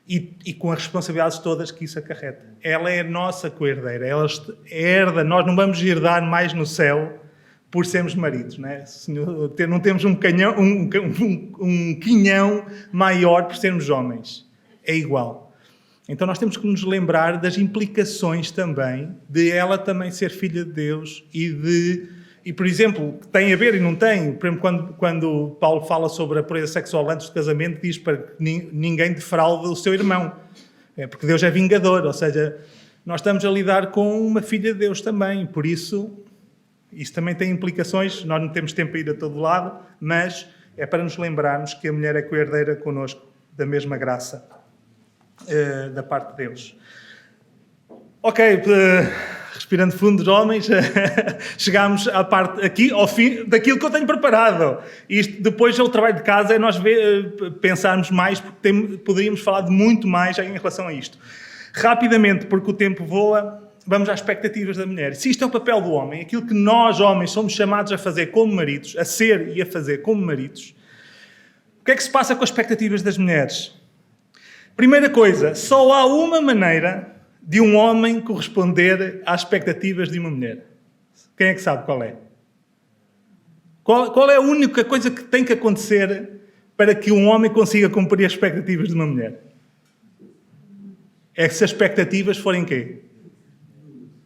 E com as responsabilidades todas que isso acarreta. Ela é a nossa co-herdeira. Ela herda. Nós não vamos herdar mais no céu por sermos maridos. Não é? Não temos um quinhão maior por sermos homens. É igual. Então nós temos que nos lembrar das implicações também de ela também ser filha de Deus e, por exemplo, tem a ver e não tem. Por exemplo, quando Paulo fala sobre a pureza sexual antes do casamento, diz para que ninguém defraude o seu irmão. Porque Deus é vingador, ou seja, nós estamos a lidar com uma filha de Deus também. Por isso também tem implicações. Nós não temos tempo a ir a todo lado, mas é para nos lembrarmos que a mulher é co-herdeira connosco da mesma graça da parte de Deus. Ok, respirando fundo, os homens, chegámos à parte aqui, ao fim daquilo que eu tenho preparado. Isto, depois do trabalho de casa, é nós pensarmos mais, porque poderíamos falar de muito mais em relação a isto. Rapidamente, porque o tempo voa, vamos às expectativas da mulher. Se isto é o papel do homem, aquilo que nós, homens, somos chamados a fazer como maridos, a ser e a fazer como maridos, o que é que se passa com as expectativas das mulheres? Primeira coisa, só há uma maneira de um homem corresponder às expectativas de uma mulher. Quem é que sabe qual é? Qual é a única coisa que tem que acontecer para que um homem consiga cumprir as expectativas de uma mulher? É que se as expectativas forem quê?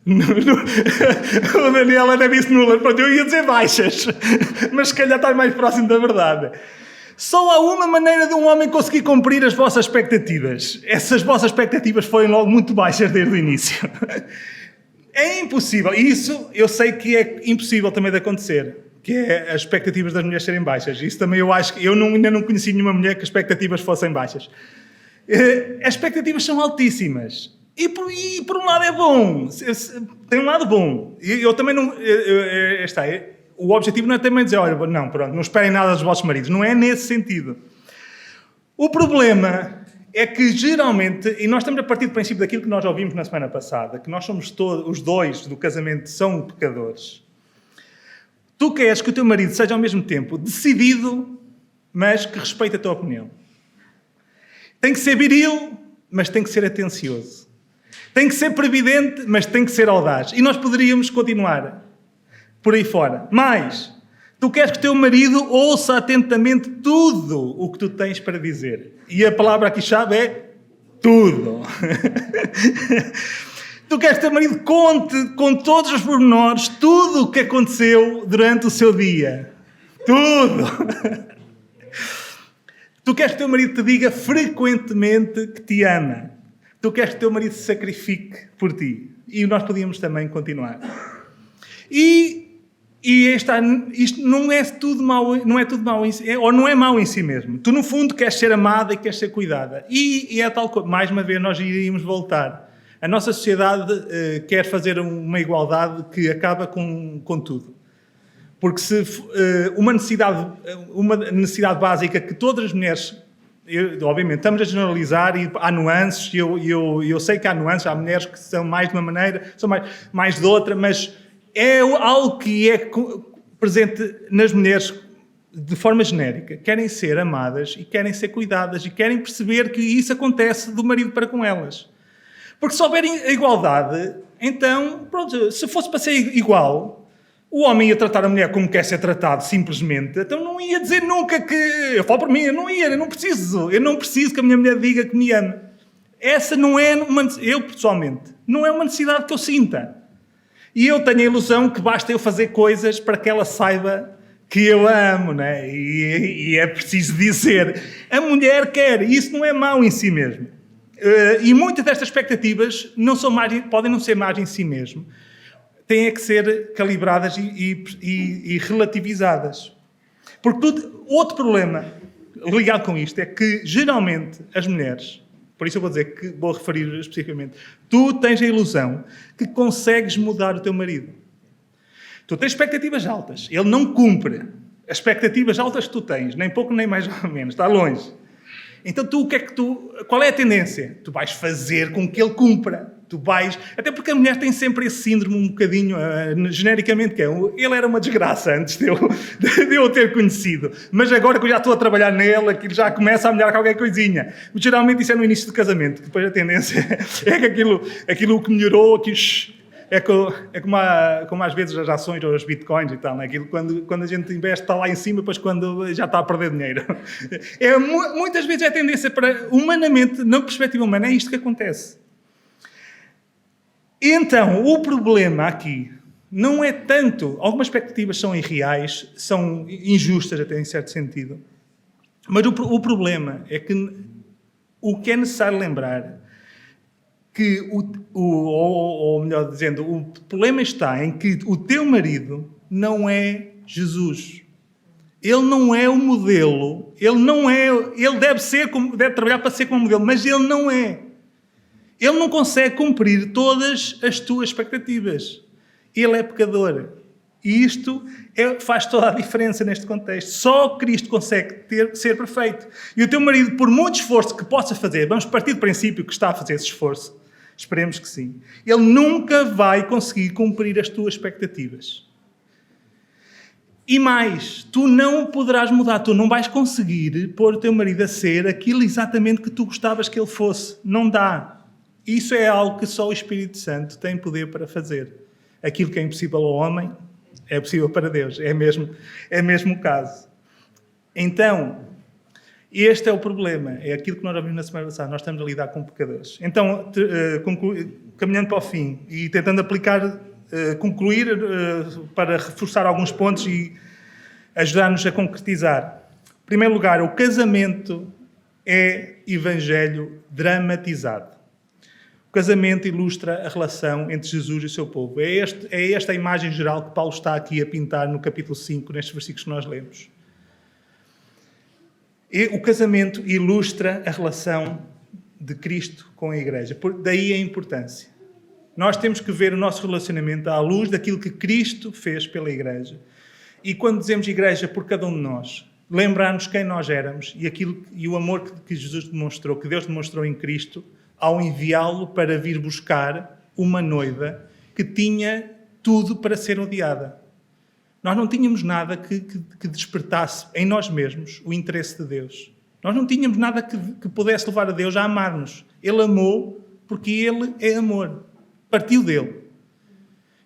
O Daniel ainda disse nulas. Pronto, eu ia dizer baixas, mas se calhar está mais próximo da verdade. Só há uma maneira de um homem conseguir cumprir as vossas expectativas. Essas vossas expectativas forem logo muito baixas desde o início. É impossível. E isso eu sei que é impossível também de acontecer. Que é as expectativas das mulheres serem baixas. Isso também eu acho que... ainda não conheci nenhuma mulher que as expectativas fossem baixas. As expectativas são altíssimas. E por um lado é bom. Tem um lado bom. Eu também não... o objetivo não é também dizer, olha, não, pronto, não esperem nada dos vossos maridos. Não é nesse sentido. O problema é que, geralmente, e nós estamos a partir do princípio daquilo que nós ouvimos na semana passada, que nós somos os dois do casamento são pecadores. Tu queres que o teu marido seja ao mesmo tempo decidido, mas que respeite a tua opinião. Tem que ser viril, mas tem que ser atencioso. Tem que ser previdente, mas tem que ser audaz. E nós poderíamos continuar por aí fora. Mas tu queres que o teu marido ouça atentamente tudo o que tu tens para dizer. E a palavra aqui-chave é tudo. Tu queres que o teu marido conte com todos os pormenores tudo o que aconteceu durante o seu dia. Tudo. Tu queres que o teu marido te diga frequentemente que te ama. Tu queres que o teu marido se sacrifique por ti. E nós podíamos também continuar. Isto não é tudo mau, ou não é mau em si mesmo. Tu, no fundo, queres ser amada e queres ser cuidada. E é tal coisa. Mais uma vez, nós iríamos voltar. A nossa sociedade quer fazer uma igualdade que acaba com tudo. Porque se uma necessidade básica que todas as mulheres... obviamente, estamos a generalizar e há nuances. Eu sei que há nuances. Há mulheres que são mais de uma maneira, são mais de outra, mas... é algo que é presente nas mulheres de forma genérica. Querem ser amadas e querem ser cuidadas e querem perceber que isso acontece do marido para com elas. Porque se houver igualdade, então, pronto, se fosse para ser igual, o homem ia tratar a mulher como quer ser tratado, simplesmente, então não ia dizer nunca que... Eu falo por mim, eu não preciso que a minha mulher diga que me ama. Essa não é eu, pessoalmente, não é uma necessidade que eu sinta. E eu tenho a ilusão que basta eu fazer coisas para que ela saiba que eu a amo, né? E é preciso dizer. A mulher quer, e isso não é mau em si mesmo. E muitas destas expectativas podem não ser más em si mesmo. Têm que ser calibradas e relativizadas. Porque outro problema ligado com isto é que, geralmente, as mulheres... Por isso eu vou referir especificamente. Tu tens a ilusão que consegues mudar o teu marido. Tu tens expectativas altas. Ele não cumpre as expectativas altas que tu tens. Nem pouco, nem mais ou menos. Está longe. Então qual é a tendência? Tu vais fazer com que ele cumpra. Até porque a mulher tem sempre esse síndrome um bocadinho, genericamente, que é, ele era uma desgraça antes de eu o ter conhecido. Mas agora que eu já estou a trabalhar nele, aquilo já começa a melhorar qualquer coisinha. Geralmente isso é no início do casamento, que depois a tendência é que aquilo que melhorou, é como às vezes as ações ou os bitcoins e tal, né? Aquilo quando a gente investe está lá em cima, depois quando já está a perder dinheiro. Muitas vezes é a tendência humanamente, na perspectiva humana, é isto que acontece. Então, o problema aqui não é tanto... Algumas expectativas são irreais, são injustas até em certo sentido. Mas o problema é que o que é necessário lembrar que, ou melhor dizendo, o problema está em que o teu marido não é Jesus. Ele não é o modelo. Ele deve trabalhar para ser como modelo, mas ele não é. Ele não consegue cumprir todas as tuas expectativas. Ele é pecador. E isto faz toda a diferença neste contexto. Só Cristo consegue ser perfeito. E o teu marido, por muito esforço que possa fazer, vamos partir do princípio que está a fazer esse esforço, esperemos que sim, ele nunca vai conseguir cumprir as tuas expectativas. E mais, tu não poderás mudar, tu não vais conseguir pôr o teu marido a ser aquilo exatamente que tu gostavas que ele fosse. Não dá. Isso é algo que só o Espírito Santo tem poder para fazer. Aquilo que é impossível ao homem é possível para Deus. É mesmo o caso. Então, este é o problema. É aquilo que nós ouvimos na semana passada. Nós estamos a lidar com pecadores. Então, caminhando para o fim e tentando concluir para reforçar alguns pontos e ajudar-nos a concretizar. Em primeiro lugar, o casamento é evangelho dramatizado. O casamento ilustra a relação entre Jesus e o seu povo. É esta a imagem geral que Paulo está aqui a pintar no capítulo 5, nestes versículos que nós lemos. E o casamento ilustra a relação de Cristo com a Igreja. Daí a importância. Nós temos que ver o nosso relacionamento à luz daquilo que Cristo fez pela Igreja. E quando dizemos Igreja por cada um de nós, lembrar-nos quem nós éramos e o amor que Jesus demonstrou, que Deus demonstrou em Cristo, ao enviá-lo para vir buscar uma noiva que tinha tudo para ser odiada. Nós não tínhamos nada que despertasse em nós mesmos o interesse de Deus. Nós não tínhamos nada que pudesse levar a Deus a amar-nos. Ele amou porque Ele é amor. Partiu dele.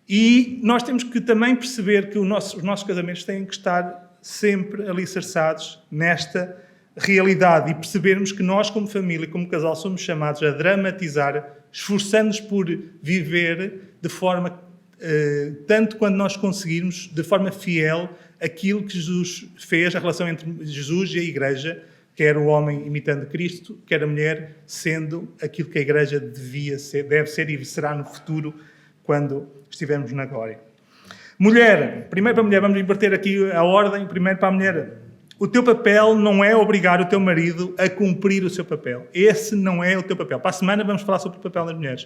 E nós temos que também perceber que os nossos casamentos têm que estar sempre alicerçados nesta realidade e percebermos que nós, como família, como casal, somos chamados a dramatizar, esforçando-nos por viver de forma, tanto quando nós conseguirmos, de forma fiel, aquilo que Jesus fez, a relação entre Jesus e a Igreja, quer o homem imitando Cristo, quer a mulher sendo aquilo que a Igreja deve ser e será no futuro, quando estivermos na glória. Mulher, primeiro para a mulher, vamos inverter aqui a ordem, primeiro para a mulher. O teu papel não é obrigar o teu marido a cumprir o seu papel. Esse não é o teu papel. Para a semana vamos falar sobre o papel das mulheres.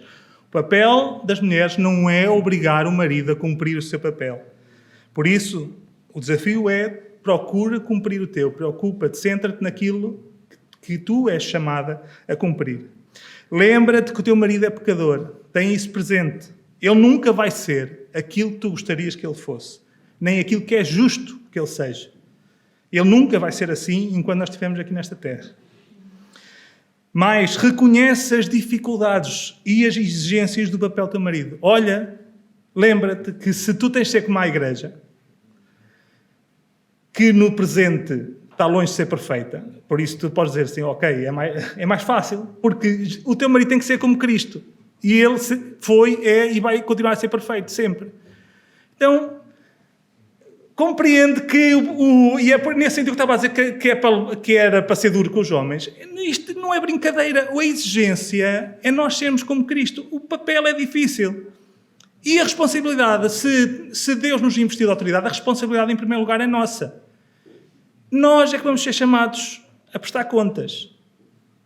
O papel das mulheres não é obrigar o marido a cumprir o seu papel. Por isso, o desafio é procura cumprir o teu. Preocupa-te, centra-te naquilo que tu és chamada a cumprir. Lembra-te que o teu marido é pecador. Tem isso presente. Ele nunca vai ser aquilo que tu gostarias que ele fosse. Nem aquilo que é justo que ele seja. Ele nunca vai ser assim enquanto nós estivermos aqui nesta terra. Mas reconhece as dificuldades e as exigências do papel do teu marido. Olha, lembra-te que se tu tens de ser como a Igreja, que no presente está longe de ser perfeita, por isso tu podes dizer assim, ok, é mais fácil, porque o teu marido tem que ser como Cristo. E ele foi, é e vai continuar a ser perfeito, sempre. Então, compreende que, e é nesse sentido que eu estava a dizer que era para ser duro com os homens, isto não é brincadeira. A exigência é nós sermos como Cristo. O papel é difícil. E a responsabilidade, se Deus nos investiu de autoridade, a responsabilidade, em primeiro lugar, é nossa. Nós é que vamos ser chamados a prestar contas.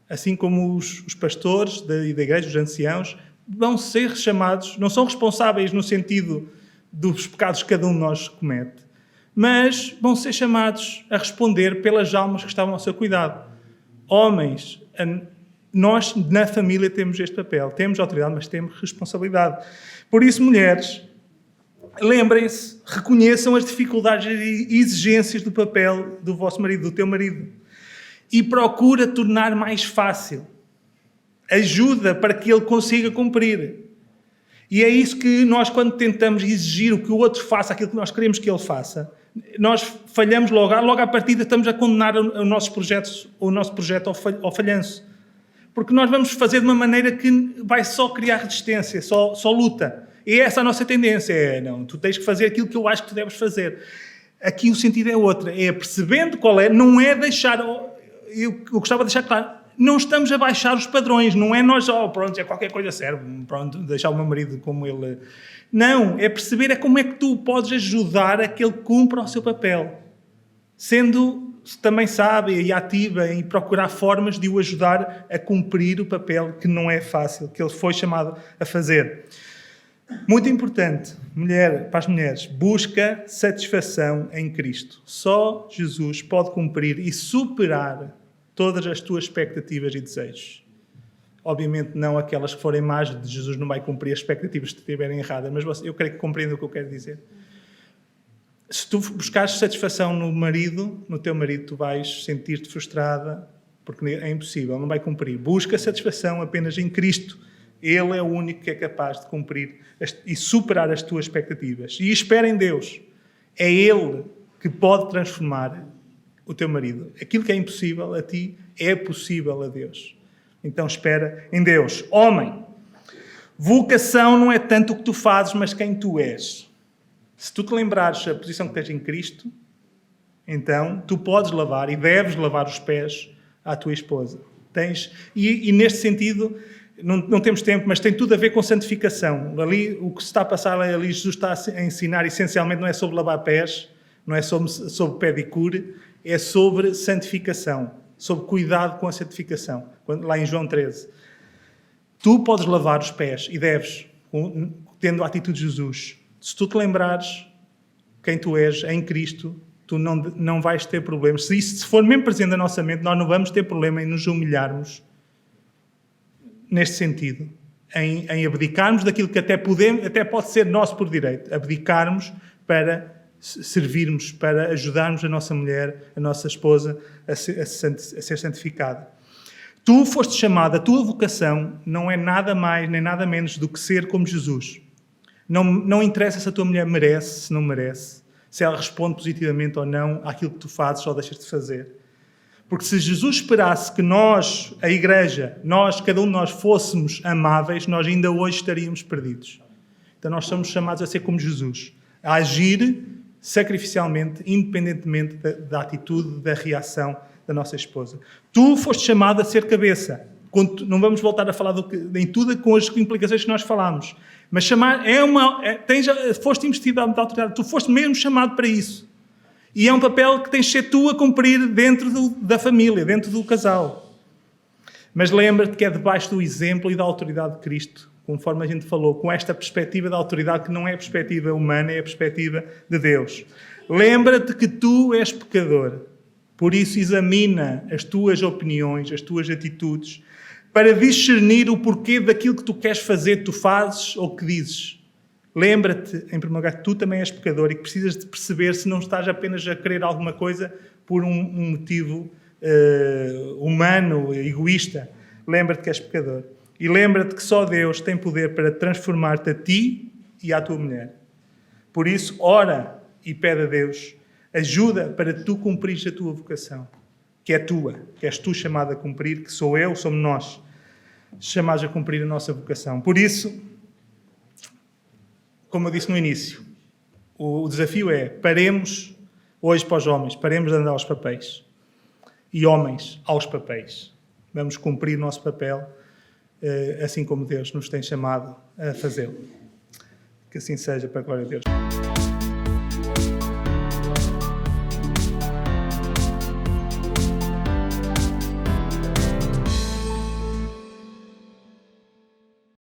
Assim como os pastores da igreja, os anciãos, vão ser chamados, não são responsáveis no sentido dos pecados que cada um de nós comete, mas vão ser chamados a responder pelas almas que estavam ao seu cuidado. Homens, nós na família temos este papel, temos autoridade, mas temos responsabilidade. Por isso, mulheres, lembrem-se, reconheçam as dificuldades e exigências do papel do vosso marido, do teu marido, e procura tornar mais fácil. Ajuda para que ele consiga cumprir. E é isso que nós, quando tentamos exigir o que o outro faça, aquilo que nós queremos que ele faça, nós falhamos logo à partida, estamos a condenar o nosso projeto ao falhanço. Porque nós vamos fazer de uma maneira que vai só criar resistência, só luta. E essa é a nossa tendência, não, tu tens que fazer aquilo que eu acho que tu deves fazer. Aqui o sentido é outro, é percebendo qual é, não é deixar, eu gostava de deixar claro, não estamos a baixar os padrões, não é nós, pronto, é qualquer coisa serve, pronto, deixar o meu marido como ele... Não, é perceber como é que tu podes ajudar a que ele cumpra o seu papel, sendo também sábia e ativa em procurar formas de o ajudar a cumprir o papel que não é fácil, que ele foi chamado a fazer. Muito importante, para as mulheres, busca satisfação em Cristo. Só Jesus pode cumprir e superar todas as tuas expectativas e desejos. Obviamente não aquelas que forem más, de Jesus não vai cumprir as expectativas que estiverem erradas, mas eu creio que compreendam o que eu quero dizer. Se tu buscares satisfação no teu marido, tu vais sentir-te frustrada, porque é impossível, não vai cumprir. Busca satisfação apenas em Cristo. Ele é o único que é capaz de cumprir e superar as tuas expectativas. E espera em Deus. É Ele que pode transformar o teu marido. Aquilo que é impossível a ti é possível a Deus. Então espera em Deus. Homem, vocação não é tanto o que tu fazes, mas quem tu és. Se tu te lembrares da posição que tens em Cristo, então tu podes lavar e deves lavar os pés à tua esposa. E neste sentido, não temos tempo, mas tem tudo a ver com santificação. Ali, o que se está a passar ali, Jesus está a ensinar, essencialmente, não é sobre lavar pés, não é sobre pedicure, é sobre santificação, sobre cuidado com a santificação. Lá em João 13. Tu podes lavar os pés, e deves, tendo a atitude de Jesus. Se tu te lembrares quem tu és em Cristo, tu não vais ter problemas. Se isso for mesmo presente na nossa mente, nós não vamos ter problema em nos humilharmos neste sentido, em abdicarmos daquilo que até pode ser nosso por direito, abdicarmos para servirmos, para ajudarmos a nossa mulher, a nossa esposa a ser santificada. Tu foste chamado, a tua vocação não é nada mais nem nada menos do que ser como Jesus. Não interessa se a tua mulher merece, se não merece, se ela responde positivamente ou não àquilo que tu fazes ou deixas de fazer. Porque se Jesus esperasse que nós, a Igreja, cada um de nós fôssemos amáveis, nós ainda hoje estaríamos perdidos. Então nós somos chamados a ser como Jesus, a agir sacrificialmente, independentemente da atitude, da reação da nossa esposa. Tu foste chamado a ser cabeça. Não vamos voltar a falar em tudo com as implicações que nós falámos. Mas foste investido da autoridade, tu foste mesmo chamado para isso. E é um papel que tens de ser tu a cumprir dentro da família, dentro do casal. Mas lembra-te que é debaixo do exemplo e da autoridade de Cristo, conforme a gente falou, com esta perspectiva da autoridade que não é a perspectiva humana, é a perspectiva de Deus. Lembra-te que tu és pecador. Por isso examina as tuas opiniões, as tuas atitudes, para discernir o porquê daquilo que tu queres fazer, tu fazes ou que dizes. Lembra-te, em primeiro lugar, que tu também és pecador e que precisas de perceber se não estás apenas a querer alguma coisa por um motivo humano, egoísta. Lembra-te que és pecador. E lembra-te que só Deus tem poder para transformar-te a ti e à tua mulher. Por isso, ora e pede a Deus ajuda para tu cumprires a tua vocação, que é tua, que és tu chamado a cumprir, que sou eu, somos nós, chamados a cumprir a nossa vocação. Por isso, como eu disse no início, o desafio é, paremos, hoje para os homens, paremos de andar aos papéis. E homens, aos papéis. Vamos cumprir o nosso papel, assim como Deus nos tem chamado a fazê-lo. Que assim seja, para a glória de Deus.